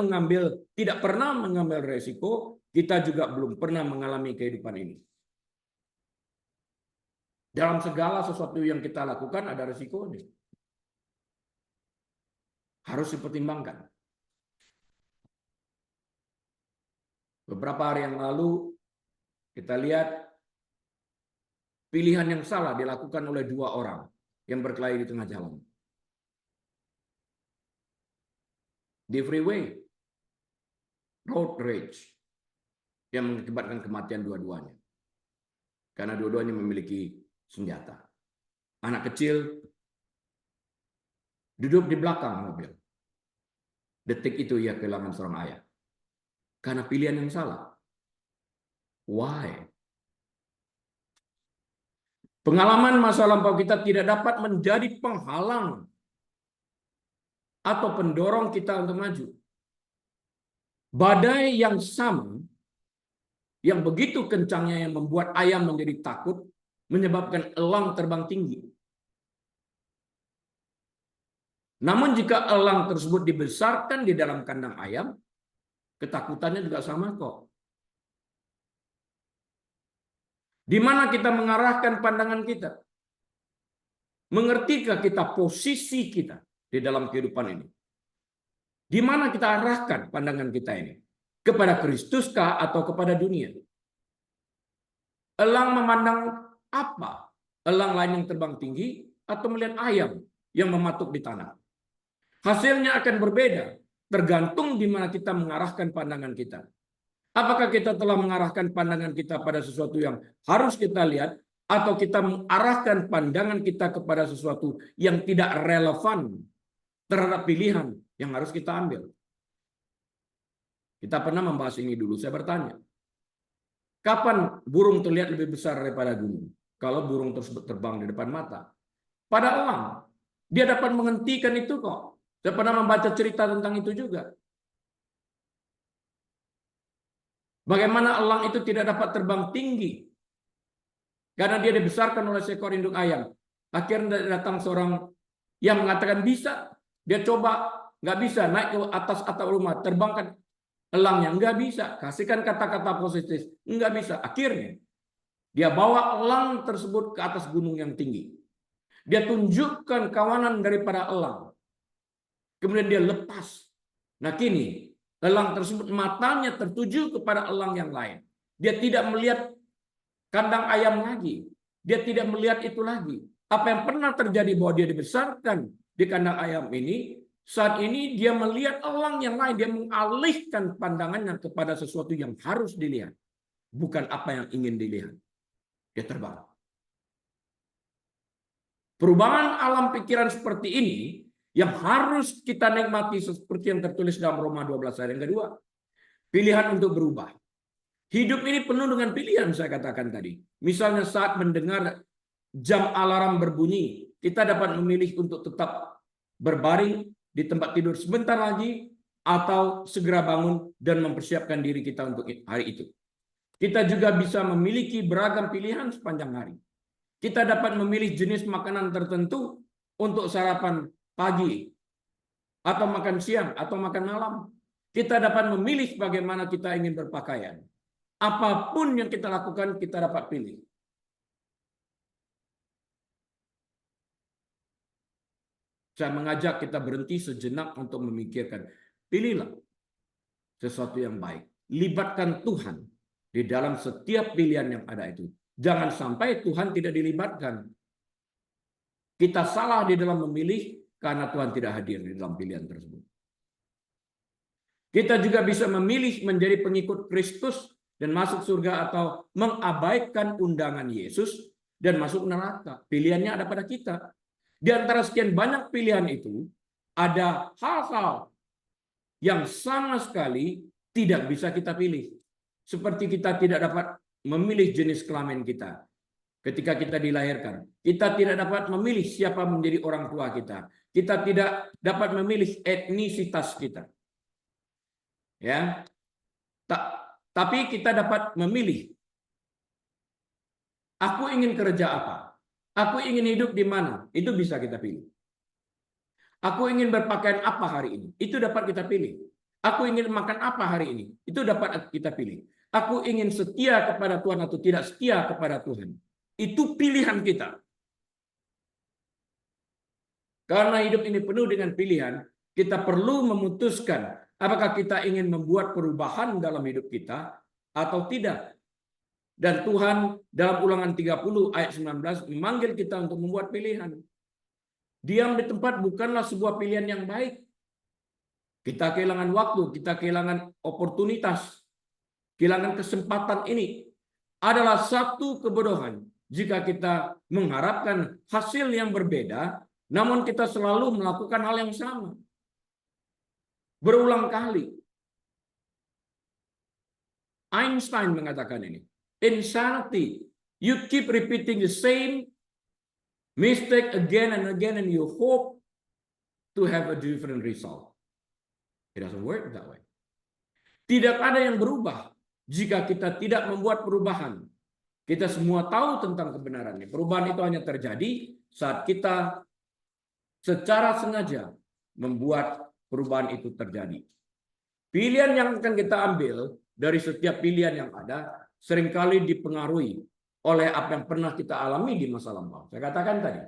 pernah mengambil risiko, kita juga belum pernah mengalami kehidupan ini. Dalam segala sesuatu yang kita lakukan ada risikonya. Harus dipertimbangkan. Beberapa hari yang lalu kita lihat pilihan yang salah dilakukan oleh 2 orang yang berkelahi di tengah jalan. Di freeway, road rage yang mengakibatkan kematian dua-duanya. Karena dua-duanya memiliki senjata. Anak kecil duduk di belakang mobil. Detik itu ia kehilangan seorang ayah. Karena pilihan yang salah. Why? Pengalaman masa lampau kita tidak dapat menjadi penghalang atau pendorong kita untuk maju. Badai yang sama, yang begitu kencangnya yang membuat ayam menjadi takut, menyebabkan elang terbang tinggi. Namun jika elang tersebut dibesarkan di dalam kandang ayam, ketakutannya juga sama kok. Di mana kita mengarahkan pandangan kita? Mengertikah kita posisi kita di dalam kehidupan ini? Di mana kita arahkan pandangan kita ini? Kepada Kristuskah atau kepada dunia? Elang memandang apa? Elang lain yang terbang tinggi atau melihat ayam yang mematuk di tanah? Hasilnya akan berbeda, tergantung di mana kita mengarahkan pandangan kita. Apakah kita telah mengarahkan pandangan kita pada sesuatu yang harus kita lihat, atau kita mengarahkan pandangan kita kepada sesuatu yang tidak relevan terhadap pilihan yang harus kita ambil? Kita pernah membahas ini dulu. Saya bertanya, kapan burung terlihat lebih besar daripada gunung? Kalau burung tersebut terbang di depan mata. Pada elang, dia dapat menghentikan itu kok. Saya pernah membaca cerita tentang itu juga. Bagaimana elang itu tidak dapat terbang tinggi. Karena dia dibesarkan oleh seekor induk ayam. Akhirnya datang seorang yang mengatakan bisa. Dia coba, nggak bisa, naik ke atas atap rumah, terbangkan elangnya. Nggak bisa, kasihkan kata-kata positif. Nggak bisa. Akhirnya, dia bawa elang tersebut ke atas gunung yang tinggi. Dia tunjukkan kawanan daripada elang. Kemudian dia lepas. Nah kini, elang tersebut matanya tertuju kepada elang yang lain. Dia tidak melihat kandang ayam lagi. Dia tidak melihat itu lagi. Apa yang pernah terjadi bahwa dia dibesarkan di kandang ayam ini, saat ini dia melihat elang yang lain. Dia mengalihkan pandangannya kepada sesuatu yang harus dilihat. Bukan apa yang ingin dilihat. Dia terbang. Perubahan alam pikiran seperti ini yang harus kita nikmati seperti yang tertulis dalam Roma 12 ayat yang kedua. Pilihan untuk berubah. Hidup ini penuh dengan pilihan, saya katakan tadi. Misalnya saat mendengar jam alarm berbunyi, kita dapat memilih untuk tetap berbaring di tempat tidur sebentar lagi, atau segera bangun dan mempersiapkan diri kita untuk hari itu. Kita juga bisa memiliki beragam pilihan sepanjang hari. Kita dapat memilih jenis makanan tertentu untuk sarapan pagi, atau makan siang, atau makan malam. Kita dapat memilih bagaimana kita ingin berpakaian. Apapun yang kita lakukan, kita dapat pilih. Saya mengajak kita berhenti sejenak untuk memikirkan. Pilihlah sesuatu yang baik. Libatkan Tuhan di dalam setiap pilihan yang ada itu. Jangan sampai Tuhan tidak dilibatkan. Kita salah di dalam memilih karena Tuhan tidak hadir di dalam pilihan tersebut. Kita juga bisa memilih menjadi pengikut Kristus dan masuk surga, atau mengabaikan undangan Yesus dan masuk neraka. Pilihannya ada pada kita. Di antara sekian banyak pilihan itu, ada hal-hal yang sama sekali tidak bisa kita pilih. Seperti kita tidak dapat memilih jenis kelamin kita. ketika kita dilahirkan. Kita tidak dapat memilih siapa menjadi orang tua kita. Kita tidak dapat memilih etnisitas kita. Ya. Tapi kita dapat memilih. Aku ingin kerja apa? Aku ingin hidup di mana? Itu bisa kita pilih. Aku ingin berpakaian apa hari ini? Itu dapat kita pilih. Aku ingin makan apa hari ini? Itu dapat kita pilih. Aku ingin setia kepada Tuhan atau tidak setia kepada Tuhan. Itu pilihan kita. Karena hidup ini penuh dengan pilihan, kita perlu memutuskan apakah kita ingin membuat perubahan dalam hidup kita atau tidak. Dan Tuhan dalam Ulangan 30 ayat 19 memanggil kita untuk membuat pilihan. Diam di tempat bukanlah sebuah pilihan yang baik. Kita kehilangan waktu, kita kehilangan oportunitas, kehilangan kesempatan ini. Adalah satu kebodohan jika kita mengharapkan hasil yang berbeda, namun kita selalu melakukan hal yang sama. Berulang kali. Einstein mengatakan ini. Insanity. You keep repeating the same mistake again and again and you hope to have a different result. It doesn't work that way. Tidak ada yang berubah jika kita tidak membuat perubahan. Kita semua tahu tentang kebenarannya. Perubahan itu hanya terjadi saat kita secara sengaja membuat perubahan itu terjadi. Pilihan yang akan kita ambil dari setiap pilihan yang ada seringkali dipengaruhi oleh apa yang pernah kita alami di masa lampau. Saya katakan tadi,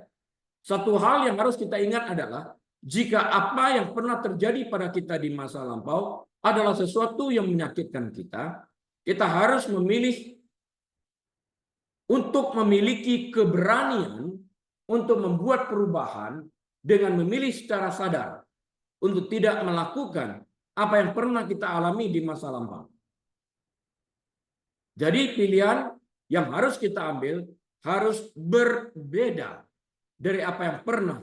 satu hal yang harus kita ingat adalah jika apa yang pernah terjadi pada kita di masa lampau adalah sesuatu yang menyakitkan kita, kita harus memilih untuk memiliki keberanian untuk membuat perubahan dengan memilih secara sadar untuk tidak melakukan apa yang pernah kita alami di masa lampau. Jadi pilihan yang harus kita ambil harus berbeda dari apa yang pernah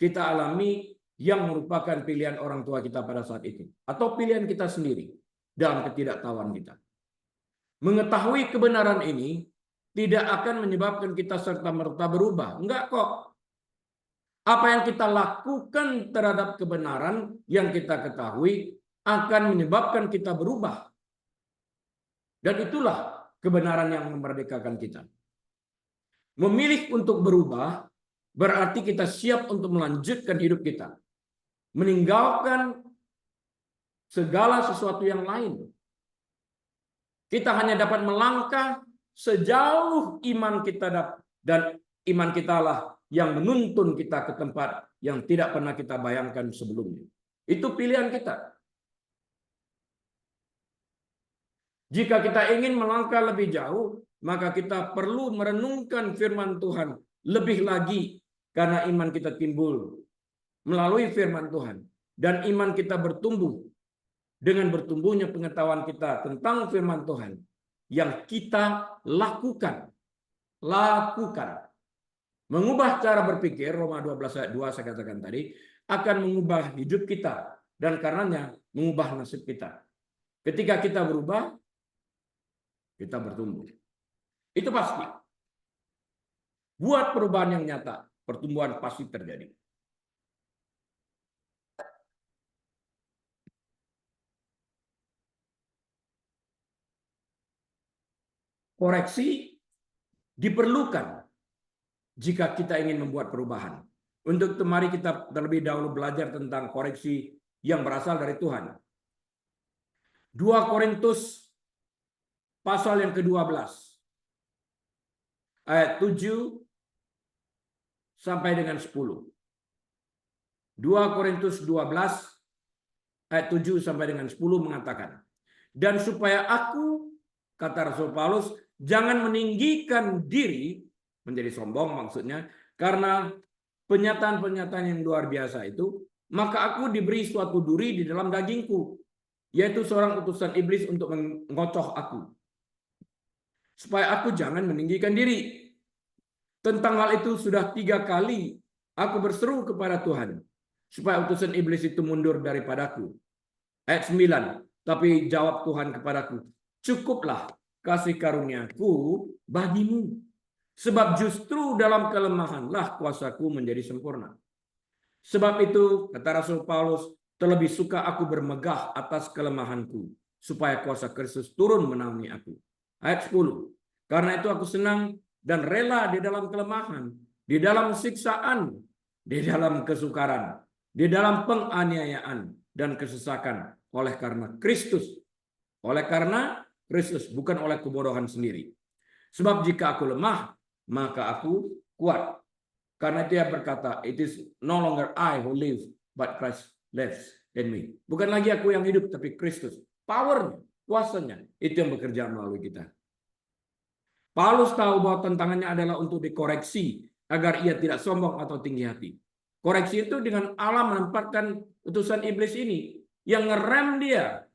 kita alami yang merupakan pilihan orang tua kita pada saat itu. Atau pilihan kita sendiri dalam ketidaktahuan kita. Mengetahui kebenaran ini tidak akan menyebabkan kita serta-merta berubah. Enggak kok. Apa yang kita lakukan terhadap kebenaran yang kita ketahui akan menyebabkan kita berubah. Dan itulah kebenaran yang memerdekakan kita. Memilih untuk berubah berarti kita siap untuk melanjutkan hidup kita. Meninggalkan segala sesuatu yang lain. Kita hanya dapat melangkah sejauh iman kita dan iman kita lah yang menuntun kita ke tempat yang tidak pernah kita bayangkan sebelumnya. Itu pilihan kita. Jika kita ingin melangkah lebih jauh, maka kita perlu merenungkan firman Tuhan lebih lagi karena iman kita timbul melalui firman Tuhan. Dan iman kita bertumbuh dengan bertumbuhnya pengetahuan kita tentang firman Tuhan yang kita lakukan. Mengubah cara berpikir, Roma 12 ayat 2 saya katakan tadi, akan mengubah hidup kita dan karenanya mengubah nasib kita. Ketika kita berubah, kita bertumbuh. Itu pasti. Buat perubahan yang nyata, pertumbuhan pasti terjadi. Koreksi diperlukan jika kita ingin membuat perubahan. Untuk itu mari kita terlebih dahulu belajar tentang koreksi yang berasal dari Tuhan. 2 Korintus pasal yang ke-12 ayat 7 sampai dengan 10. 2 Korintus 12 ayat 7 sampai dengan 10 mengatakan, dan supaya aku, kata Rasul Paulus, jangan meninggikan diri, menjadi sombong maksudnya, karena penyataan-penyataan yang luar biasa itu, maka aku diberi suatu duri di dalam dagingku, yaitu seorang utusan iblis untuk mengocoh aku. Supaya aku jangan meninggikan diri. Tentang hal itu sudah 3 kali aku berseru kepada Tuhan, supaya utusan iblis itu mundur daripadaku. Ayat 9, tapi jawab Tuhan kepadaku, cukuplah kasih karuniaku bagimu, Sebab justru dalam kelemahanlah kuasaku menjadi sempurna. Sebab itu, kata Rasul Paulus, terlebih suka aku bermegah atas kelemahanku, supaya kuasa Kristus turun menaungi aku. Ayat 10. Karena itu aku senang dan rela di dalam kelemahan, di dalam siksaan, di dalam kesukaran, di dalam penganiayaan dan kesesakan oleh karena Kristus. Oleh karena Kristus, bukan oleh kebodohan sendiri. Sebab jika aku lemah, maka aku kuat. Karena dia berkata, it is no longer I who live, but Christ lives in me. Bukan lagi aku yang hidup, tapi Kristus. Powernya, kuasanya, itu yang bekerja melalui kita. Paulus tahu bahwa tantangannya adalah untuk dikoreksi, agar ia tidak sombong atau tinggi hati. Koreksi itu dengan Allah menempatkan utusan iblis ini, yang ngerem dia,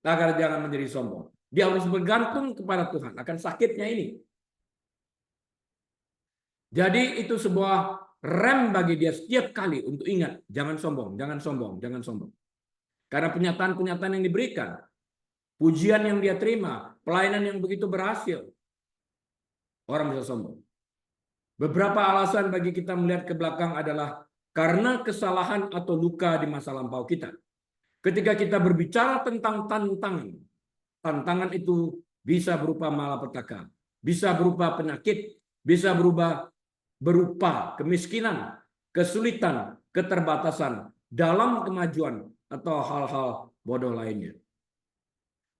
agar jangan menjadi sombong. Dia harus bergantung kepada Tuhan akan sakitnya ini. Jadi itu sebuah rem bagi dia setiap kali untuk ingat, jangan sombong, jangan sombong, jangan sombong. Karena penyataan-penyataan yang diberikan, pujian yang dia terima, pelayanan yang begitu berhasil, orang bisa sombong. Beberapa alasan bagi kita melihat ke belakang adalah karena kesalahan atau luka di masa lampau kita. Ketika kita berbicara tentang tantangan, tantangan itu bisa berupa malapetaka, bisa berupa penyakit, bisa berupa kemiskinan, kesulitan, keterbatasan dalam kemajuan atau hal-hal bodoh lainnya.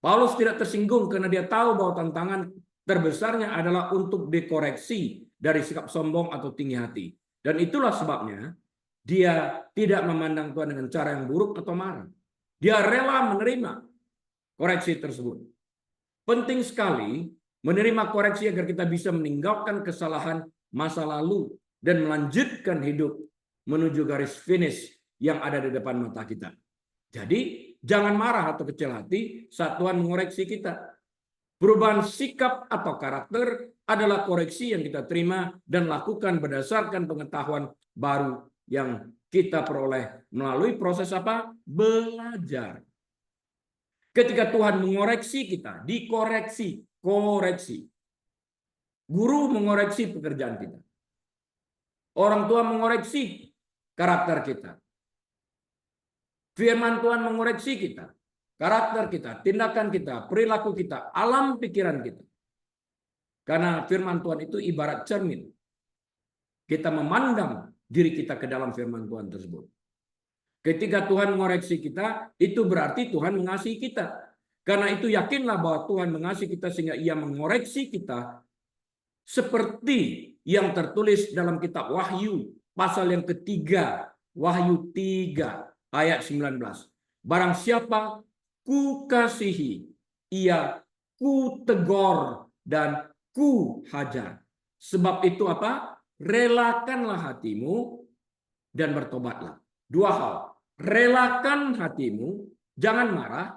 Paulus tidak tersinggung karena dia tahu bahwa tantangan terbesarnya adalah untuk dikoreksi dari sikap sombong atau tinggi hati. Dan itulah sebabnya dia tidak memandang Tuhan dengan cara yang buruk atau marah. Dia rela menerima koreksi tersebut. Penting sekali menerima koreksi agar kita bisa meninggalkan kesalahan masa lalu dan melanjutkan hidup menuju garis finish yang ada di depan mata kita. Jadi jangan marah atau kecil hati saat Tuhan mengoreksi kita. Perubahan sikap atau karakter adalah koreksi yang kita terima dan lakukan berdasarkan pengetahuan baru yang kita peroleh melalui proses apa? Belajar. Ketika Tuhan mengoreksi kita, dikoreksi, koreksi. Guru mengoreksi pekerjaan kita. Orang tua mengoreksi karakter kita. Firman Tuhan mengoreksi kita, karakter kita, tindakan kita, perilaku kita, alam pikiran kita. Karena firman Tuhan itu ibarat cermin. Kita memandang diri kita ke dalam firman Tuhan tersebut. Ketika Tuhan mengoreksi kita, itu berarti Tuhan mengasihi kita. Karena itu yakinlah bahwa Tuhan mengasihi kita sehingga Ia mengoreksi kita seperti yang tertulis dalam kitab Wahyu pasal yang ketiga, Wahyu 3 ayat 19. Barang siapa ku kasihi, ia ku tegur dan ku hajar. Sebab itu apa? Relakanlah hatimu dan bertobatlah. Dua hal. Relakan hatimu, jangan marah.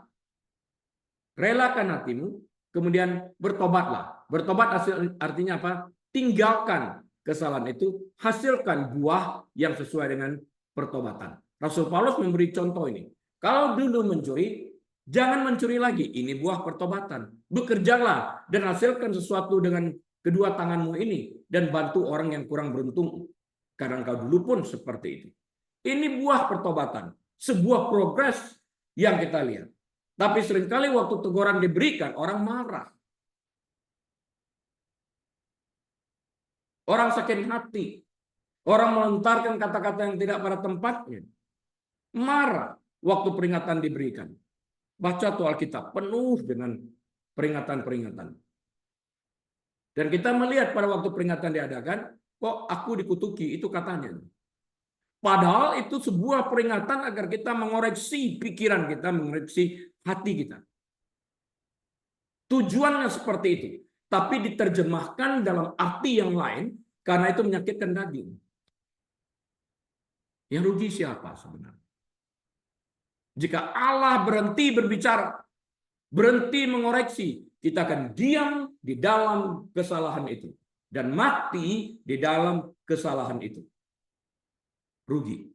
Relakan hatimu, kemudian bertobatlah. Bertobat artinya apa? Tinggalkan kesalahan itu, hasilkan buah yang sesuai dengan pertobatan. Rasul Paulus memberi contoh ini. Kalau dulu mencuri, jangan mencuri lagi. Ini buah pertobatan. Bekerjalah dan hasilkan sesuatu dengan kedua tanganmu ini dan bantu orang yang kurang beruntung. Karena engkau dulu pun seperti itu. Ini buah pertobatan, sebuah progres yang kita lihat. Tapi seringkali waktu teguran diberikan, orang marah. Orang sakit hati. Orang melontarkan kata-kata yang tidak pada tempatnya. Marah waktu peringatan diberikan. Baca tuh Alkitab, penuh dengan peringatan-peringatan. Dan kita melihat pada waktu peringatan diadakan, kok aku dikutuki, itu katanya. Padahal itu sebuah peringatan agar kita mengoreksi pikiran kita, mengoreksi hati kita. Tujuannya seperti itu. Tapi diterjemahkan dalam arti yang lain, karena itu menyakitkan daging. Yang rugi siapa sebenarnya? Jika Allah berhenti berbicara, berhenti mengoreksi, kita akan diam di dalam kesalahan itu. Dan mati di dalam kesalahan itu. Rugi.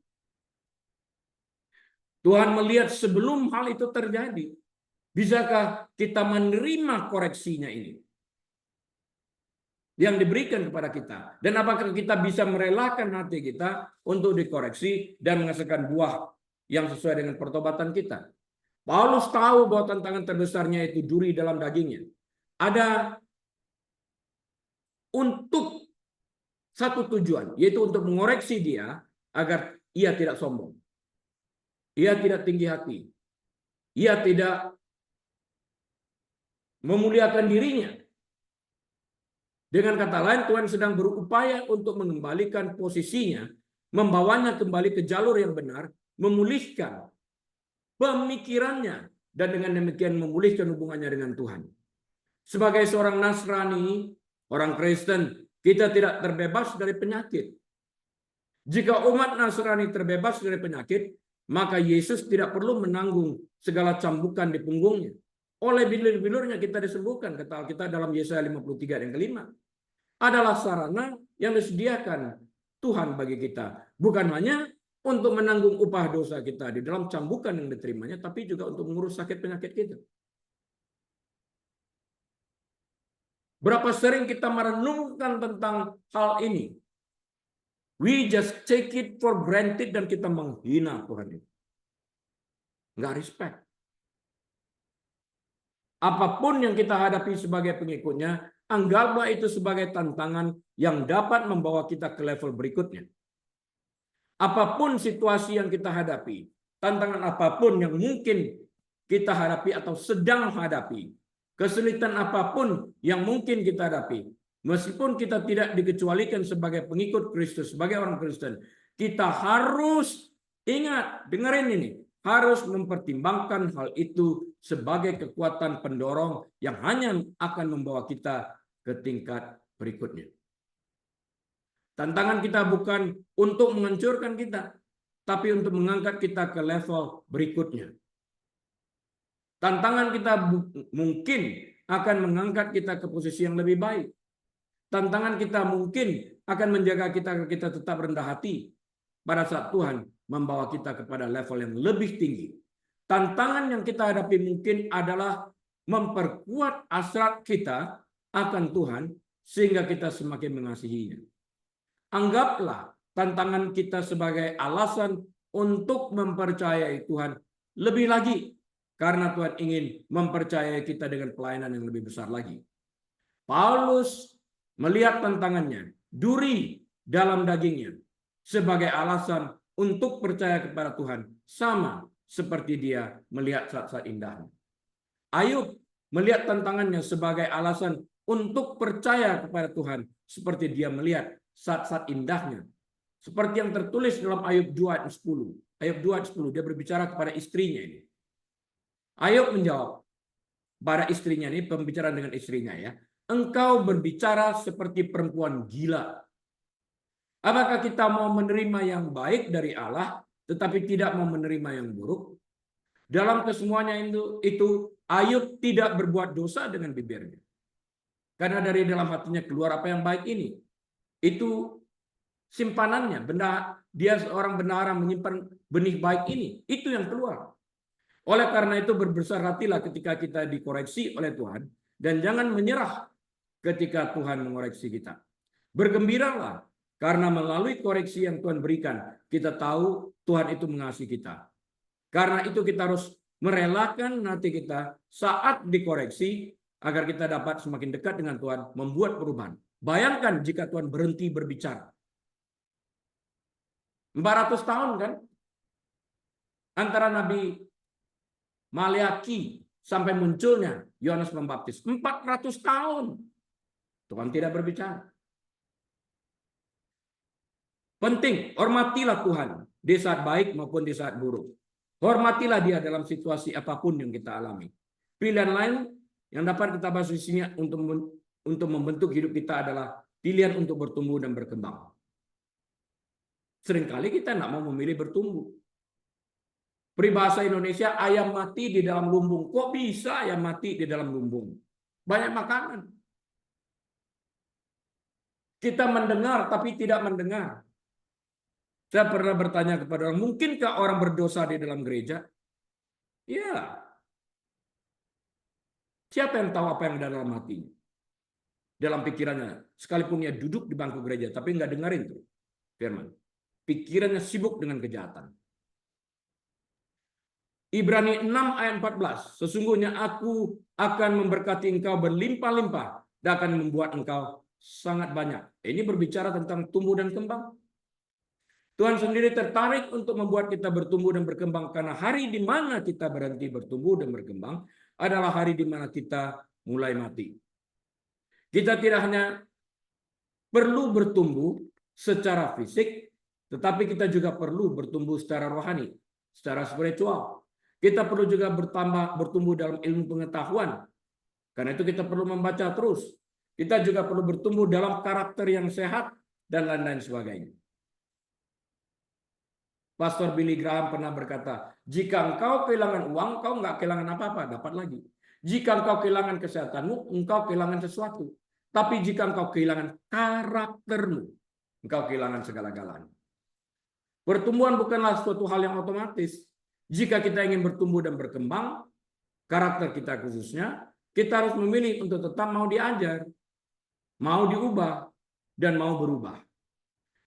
Tuhan melihat sebelum hal itu terjadi. Bisakah kita menerima koreksinya ini? yang diberikan kepada kita. Dan apakah kita bisa merelakan hati kita untuk dikoreksi dan menghasilkan buah yang sesuai dengan pertobatan kita. Paulus tahu bahwa tantangan terbesarnya itu duri dalam dagingnya. Ada untuk satu tujuan, yaitu untuk mengoreksi dia agar ia tidak sombong. Ia tidak tinggi hati. Ia tidak memuliakan dirinya. Dengan kata lain, Tuhan sedang berupaya untuk mengembalikan posisinya, membawanya kembali ke jalur yang benar, memulihkan pemikirannya, dan dengan demikian memulihkan hubungannya dengan Tuhan. Sebagai seorang Nasrani, orang Kristen, kita tidak terbebas dari penyakit. Jika umat Nasrani terbebas dari penyakit, maka Yesus tidak perlu menanggung segala cambukan di punggungnya. Oleh bilur-bilurnya kita disembuhkan, kata Alkitab dalam Yesaya 53 yang kelima. Adalah sarana yang disediakan Tuhan bagi kita. Bukan hanya untuk menanggung upah dosa kita di dalam cambukan yang diterimanya, tapi juga untuk mengurus sakit penyakit kita. Berapa sering kita merenungkan tentang hal ini? We just take it for granted dan kita menghina Tuhan itu. Nggak respect. Apapun yang kita hadapi sebagai pengikutnya, anggaplah itu sebagai tantangan yang dapat membawa kita ke level berikutnya. Apapun situasi yang kita hadapi, tantangan apapun yang mungkin kita hadapi atau sedang hadapi, kesulitan apapun yang mungkin kita hadapi, meskipun kita tidak dikecualikan sebagai pengikut Kristus, sebagai orang Kristen, kita harus ingat, dengerin ini, harus mempertimbangkan hal itu sebagai kekuatan pendorong yang hanya akan membawa kita ke tingkat berikutnya. Tantangan kita bukan untuk menghancurkan kita, tapi untuk mengangkat kita ke level berikutnya. Tantangan kita mungkin akan mengangkat kita ke posisi yang lebih baik. Tantangan kita mungkin akan menjaga kita tetap rendah hati pada saat Tuhan membawa kita kepada level yang lebih tinggi. Tantangan yang kita hadapi mungkin adalah memperkuat hasrat kita akan Tuhan sehingga kita semakin mengasihinya. Anggaplah tantangan kita sebagai alasan untuk mempercayai Tuhan lebih lagi, karena Tuhan ingin mempercayai kita dengan pelayanan yang lebih besar lagi. Paulus melihat tantangannya, duri dalam dagingnya, sebagai alasan untuk percaya kepada Tuhan, sama seperti dia melihat saat-saat indahnya. Ayub melihat tantangannya sebagai alasan untuk percaya kepada Tuhan, seperti dia melihat saat-saat indahnya. Seperti yang tertulis dalam Ayub 2 ayat 10. Ayub 2 ayat 10, dia berbicara kepada istrinya ini. Ayub menjawab pada istrinya ini, pembicaraan dengan istrinya ya. Engkau berbicara seperti perempuan gila. Apakah kita mau menerima yang baik dari Allah, tetapi tidak mau menerima yang buruk? Dalam kesemuanya itu Ayub tidak berbuat dosa dengan bibirnya. Karena dari dalam hatinya keluar apa yang baik ini. Itu simpanannya. Dia seorang bendahara menyimpan benih baik ini. Itu yang keluar. Oleh karena itu berbesar hatilah ketika kita dikoreksi oleh Tuhan. Dan jangan menyerah ketika Tuhan mengoreksi kita. Bergembiralah. Karena melalui koreksi yang Tuhan berikan, kita tahu Tuhan itu mengasihi kita. Karena itu kita harus merelakan hati kita saat dikoreksi agar kita dapat semakin dekat dengan Tuhan, membuat perubahan. Bayangkan jika Tuhan berhenti berbicara. 400 tahun kan? Antara Nabi Maleaki sampai munculnya Yohanes Pembaptis. 400 tahun. Tuhan tidak berbicara. Penting, hormatilah Tuhan di saat baik maupun di saat buruk. Hormatilah dia dalam situasi apapun yang kita alami. Pilihan lain yang dapat kita bahas di sini untuk membentuk hidup kita adalah pilihan untuk bertumbuh dan berkembang. Seringkali kita tidak mau memilih bertumbuh. Peribahasa Indonesia, ayam mati di dalam lumbung. Kok bisa ayam mati di dalam lumbung? Banyak makanan. Kita mendengar tapi tidak mendengar. Saya pernah bertanya kepada orang, mungkinkah orang berdosa di dalam gereja? Ya. Siapa yang tahu apa yang ada dalam hatinya? dalam pikirannya. Sekalipun ia duduk di bangku gereja, tapi nggak dengerin tuh firman. Pikirannya sibuk dengan kejahatan. Ibrani 6 ayat 14. Sesungguhnya aku akan memberkati engkau berlimpah-limpah dan akan membuat engkau sangat banyak. Ini berbicara tentang tumbuh dan kembang. Tuhan sendiri tertarik untuk membuat kita bertumbuh dan berkembang karena hari di mana kita berhenti bertumbuh dan berkembang adalah hari di mana kita mulai mati. Kita tidak hanya perlu bertumbuh secara fisik, tetapi kita juga perlu bertumbuh secara rohani, secara spiritual. Kita perlu juga bertumbuh dalam ilmu pengetahuan. Karena itu kita perlu membaca terus. Kita juga perlu bertumbuh dalam karakter yang sehat dan lain-lain sebagainya. Pastor Billy Graham pernah berkata, jika engkau kehilangan uang, engkau nggak kehilangan apa-apa, dapat lagi. Jika engkau kehilangan kesehatanmu, engkau kehilangan sesuatu. Tapi jika engkau kehilangan karaktermu, engkau kehilangan segala-galanya. Pertumbuhan bukanlah suatu hal yang otomatis. Jika kita ingin bertumbuh dan berkembang, karakter kita khususnya, kita harus memilih untuk tetap mau diajar, mau diubah, dan mau berubah.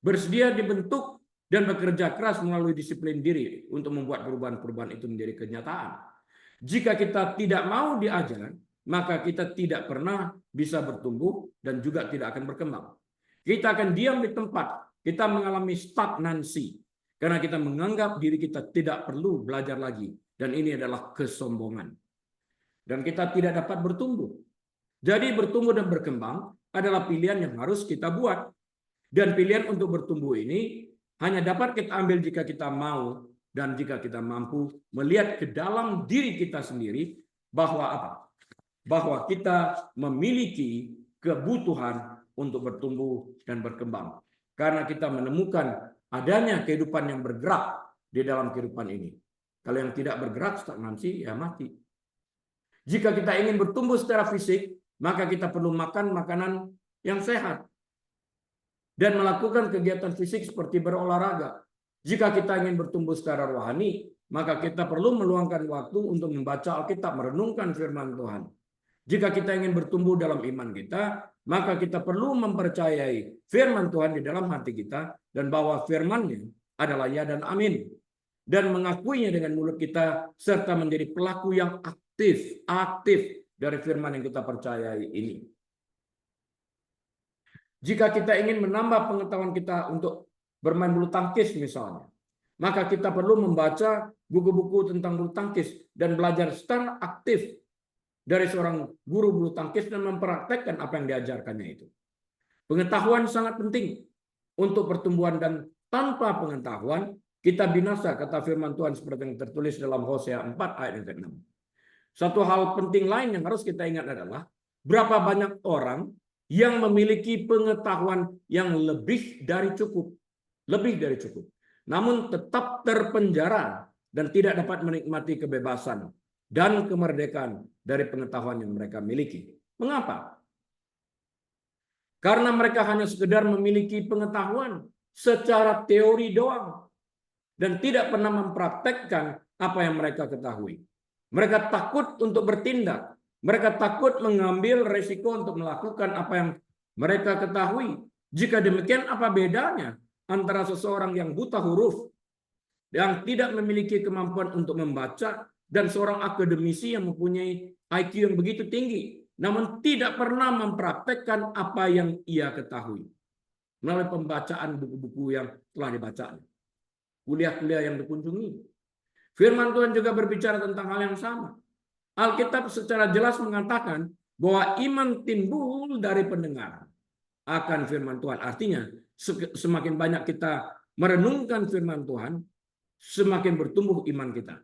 Bersedia dibentuk dan bekerja keras melalui disiplin diri untuk membuat perubahan-perubahan itu menjadi kenyataan. Jika kita tidak mau diajar, maka kita tidak pernah bisa bertumbuh dan juga tidak akan berkembang. Kita akan diam di tempat, kita mengalami stagnansi karena kita menganggap diri kita tidak perlu belajar lagi, dan ini adalah kesombongan. Dan kita tidak dapat bertumbuh. Jadi bertumbuh dan berkembang adalah pilihan yang harus kita buat. Dan pilihan untuk bertumbuh ini hanya dapat kita ambil jika kita mau dan jika kita mampu melihat ke dalam diri kita sendiri bahwa apa? Bahwa kita memiliki kebutuhan untuk bertumbuh dan berkembang. Karena kita menemukan adanya kehidupan yang bergerak di dalam kehidupan ini. Kalau yang tidak bergerak, stagnansi, ya mati. Jika kita ingin bertumbuh secara fisik, maka kita perlu makan makanan yang sehat dan melakukan kegiatan fisik seperti berolahraga. Jika kita ingin bertumbuh secara rohani, maka kita perlu meluangkan waktu untuk membaca Alkitab, merenungkan firman Tuhan. Jika kita ingin bertumbuh dalam iman kita, maka kita perlu mempercayai firman Tuhan di dalam hati kita dan bahwa firman-Nya adalah ya dan amin. Dan mengakuinya dengan mulut kita serta menjadi pelaku yang aktif dari firman yang kita percayai ini. Jika kita ingin menambah pengetahuan kita untuk bermain bulu tangkis misalnya, maka kita perlu membaca buku-buku tentang bulu tangkis dan belajar secara aktif dari seorang guru bulu tangkis dan mempraktekkan apa yang diajarkannya itu. Pengetahuan sangat penting untuk pertumbuhan dan tanpa pengetahuan kita binasa, kata firman Tuhan seperti yang tertulis dalam Hosea 4 ayat 6. Satu hal penting lain yang harus kita ingat adalah berapa banyak orang yang memiliki pengetahuan yang lebih dari cukup, namun tetap terpenjara dan tidak dapat menikmati kebebasan dan kemerdekaan dari pengetahuan yang mereka miliki. Mengapa? Karena mereka hanya sekedar memiliki pengetahuan secara teori doang dan tidak pernah mempraktekkan apa yang mereka ketahui. Mereka takut untuk bertindak. Mereka takut mengambil resiko untuk melakukan apa yang mereka ketahui. Jika demikian, apa bedanya antara seseorang yang buta huruf, yang tidak memiliki kemampuan untuk membaca, dan seorang akademisi yang mempunyai IQ yang begitu tinggi, namun tidak pernah mempraktekkan apa yang ia ketahui melalui pembacaan buku-buku yang telah dibacanya, kuliah-kuliah yang dikunjungi. Firman Tuhan juga berbicara tentang hal yang sama. Alkitab secara jelas mengatakan bahwa iman timbul dari pendengaran akan firman Tuhan. Artinya, semakin banyak kita merenungkan firman Tuhan, semakin bertumbuh iman kita.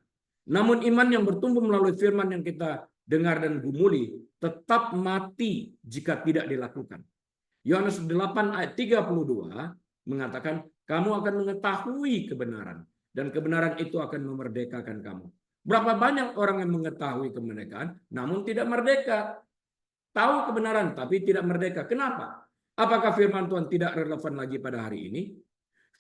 Namun iman yang bertumbuh melalui firman yang kita dengar dan gumuli tetap mati jika tidak dilakukan. Yohanes 8 ayat 32 mengatakan, kamu akan mengetahui kebenaran dan kebenaran itu akan memerdekakan kamu. Berapa banyak orang yang mengetahui kemerdekaan namun tidak merdeka. Tahu kebenaran tapi tidak merdeka. Kenapa? Apakah firman Tuhan tidak relevan lagi pada hari ini?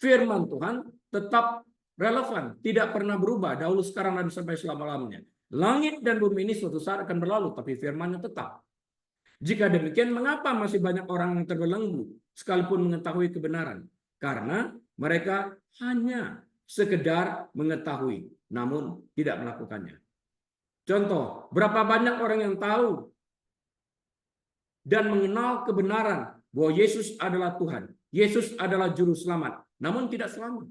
Firman Tuhan tetap relevan, tidak pernah berubah, dahulu, sekarang, dan sampai selama-lamanya. Langit dan bumi ini suatu saat akan berlalu, tapi firman-Nya tetap. Jika demikian, mengapa masih banyak orang yang terbelenggu sekalipun mengetahui kebenaran? Karena mereka hanya sekedar mengetahui, namun tidak melakukannya. Contoh, berapa banyak orang yang tahu dan mengenal kebenaran bahwa Yesus adalah Tuhan, Yesus adalah Juru Selamat, namun tidak selamat.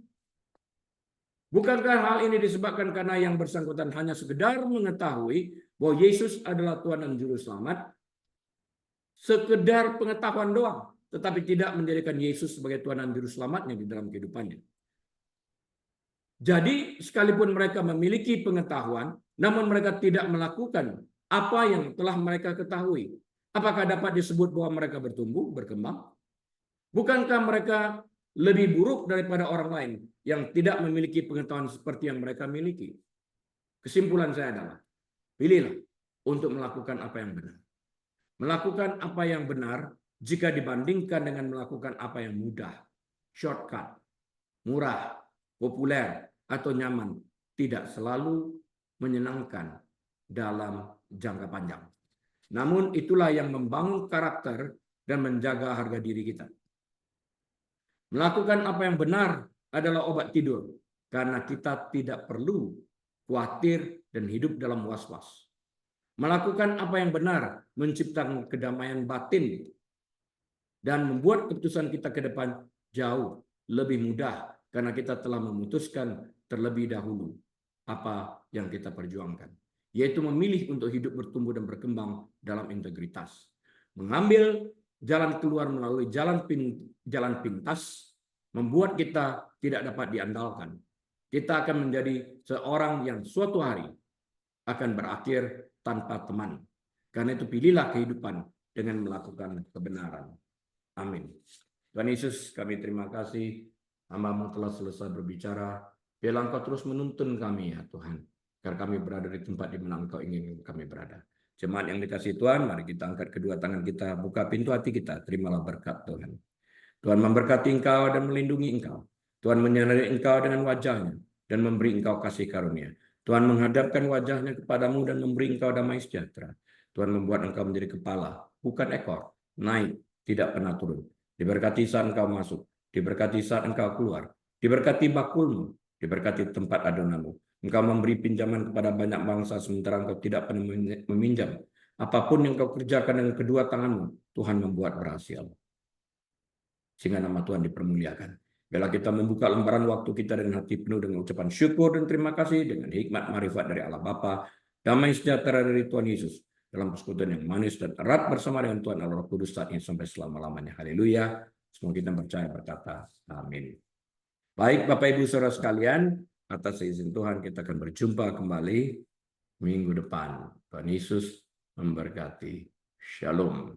Bukankah hal ini disebabkan karena yang bersangkutan hanya sekedar mengetahui bahwa Yesus adalah Tuhan dan Juru Selamat, sekedar pengetahuan doang, tetapi tidak menjadikan Yesus sebagai Tuhan dan Juru Selamatnya di dalam kehidupannya. Jadi, sekalipun mereka memiliki pengetahuan, namun mereka tidak melakukan apa yang telah mereka ketahui. Apakah dapat disebut bahwa mereka bertumbuh, berkembang? Bukankah mereka lebih buruk daripada orang lain yang tidak memiliki pengetahuan seperti yang mereka miliki? Kesimpulan saya adalah, pilihlah untuk melakukan apa yang benar. Melakukan apa yang benar jika dibandingkan dengan melakukan apa yang mudah, shortcut, murah, populer, atau nyaman, tidak selalu menyenangkan dalam jangka panjang. Namun itulah yang membangun karakter dan menjaga harga diri kita. Melakukan apa yang benar adalah obat tidur, karena kita tidak perlu khawatir dan hidup dalam was-was. Melakukan apa yang benar menciptakan kedamaian batin dan membuat keputusan kita ke depan jauh lebih mudah karena kita telah memutuskan terlebih dahulu apa yang kita perjuangkan, yaitu memilih untuk hidup bertumbuh dan berkembang dalam integritas. Mengambil jalan keluar melalui jalan pintas membuat kita tidak dapat diandalkan. Kita akan menjadi seorang yang suatu hari akan berakhir tanpa teman. Karena itu pilihlah kehidupan dengan melakukan kebenaran. Amin. Tuhan Yesus, kami terima kasih. Hamba-Mu telah selesai berbicara. Biarlah Engkau terus menuntun kami ya Tuhan. Agar kami berada di tempat di mana Engkau ingin kami berada. Jemaat yang dikasihi Tuhan, mari kita angkat kedua tangan kita, buka pintu hati kita, terimalah berkat Tuhan. Tuhan memberkati engkau dan melindungi engkau. Tuhan menyinari engkau dengan wajahnya dan memberi engkau kasih karunia. Tuhan menghadapkan wajahnya kepadamu dan memberi engkau damai sejahtera. Tuhan membuat engkau menjadi kepala, bukan ekor, naik, tidak pernah turun. Diberkati saat engkau masuk, diberkati saat engkau keluar, diberkati bakulmu, diberkati tempat adonanmu. Engkau memberi pinjaman kepada banyak bangsa sementara engkau tidak pernah meminjam. Apapun yang kau kerjakan dengan kedua tanganmu, Tuhan membuat berhasil. Sehingga nama Tuhan dipermuliakan. Biarlah kita membuka lembaran waktu kita dengan hati penuh dengan ucapan syukur dan terima kasih dengan hikmat marifat dari Allah Bapa, damai sejahtera dari Tuhan Yesus, dalam persekutuan yang manis dan erat bersama dengan Tuhan Allah Roh Kudus saat ini sampai selama-lamanya. Haleluya. Semua kita percaya berkata amin. Baik Bapak Ibu Saudara sekalian, atas izin Tuhan kita akan berjumpa kembali minggu depan. Tuhan Yesus memberkati. Shalom.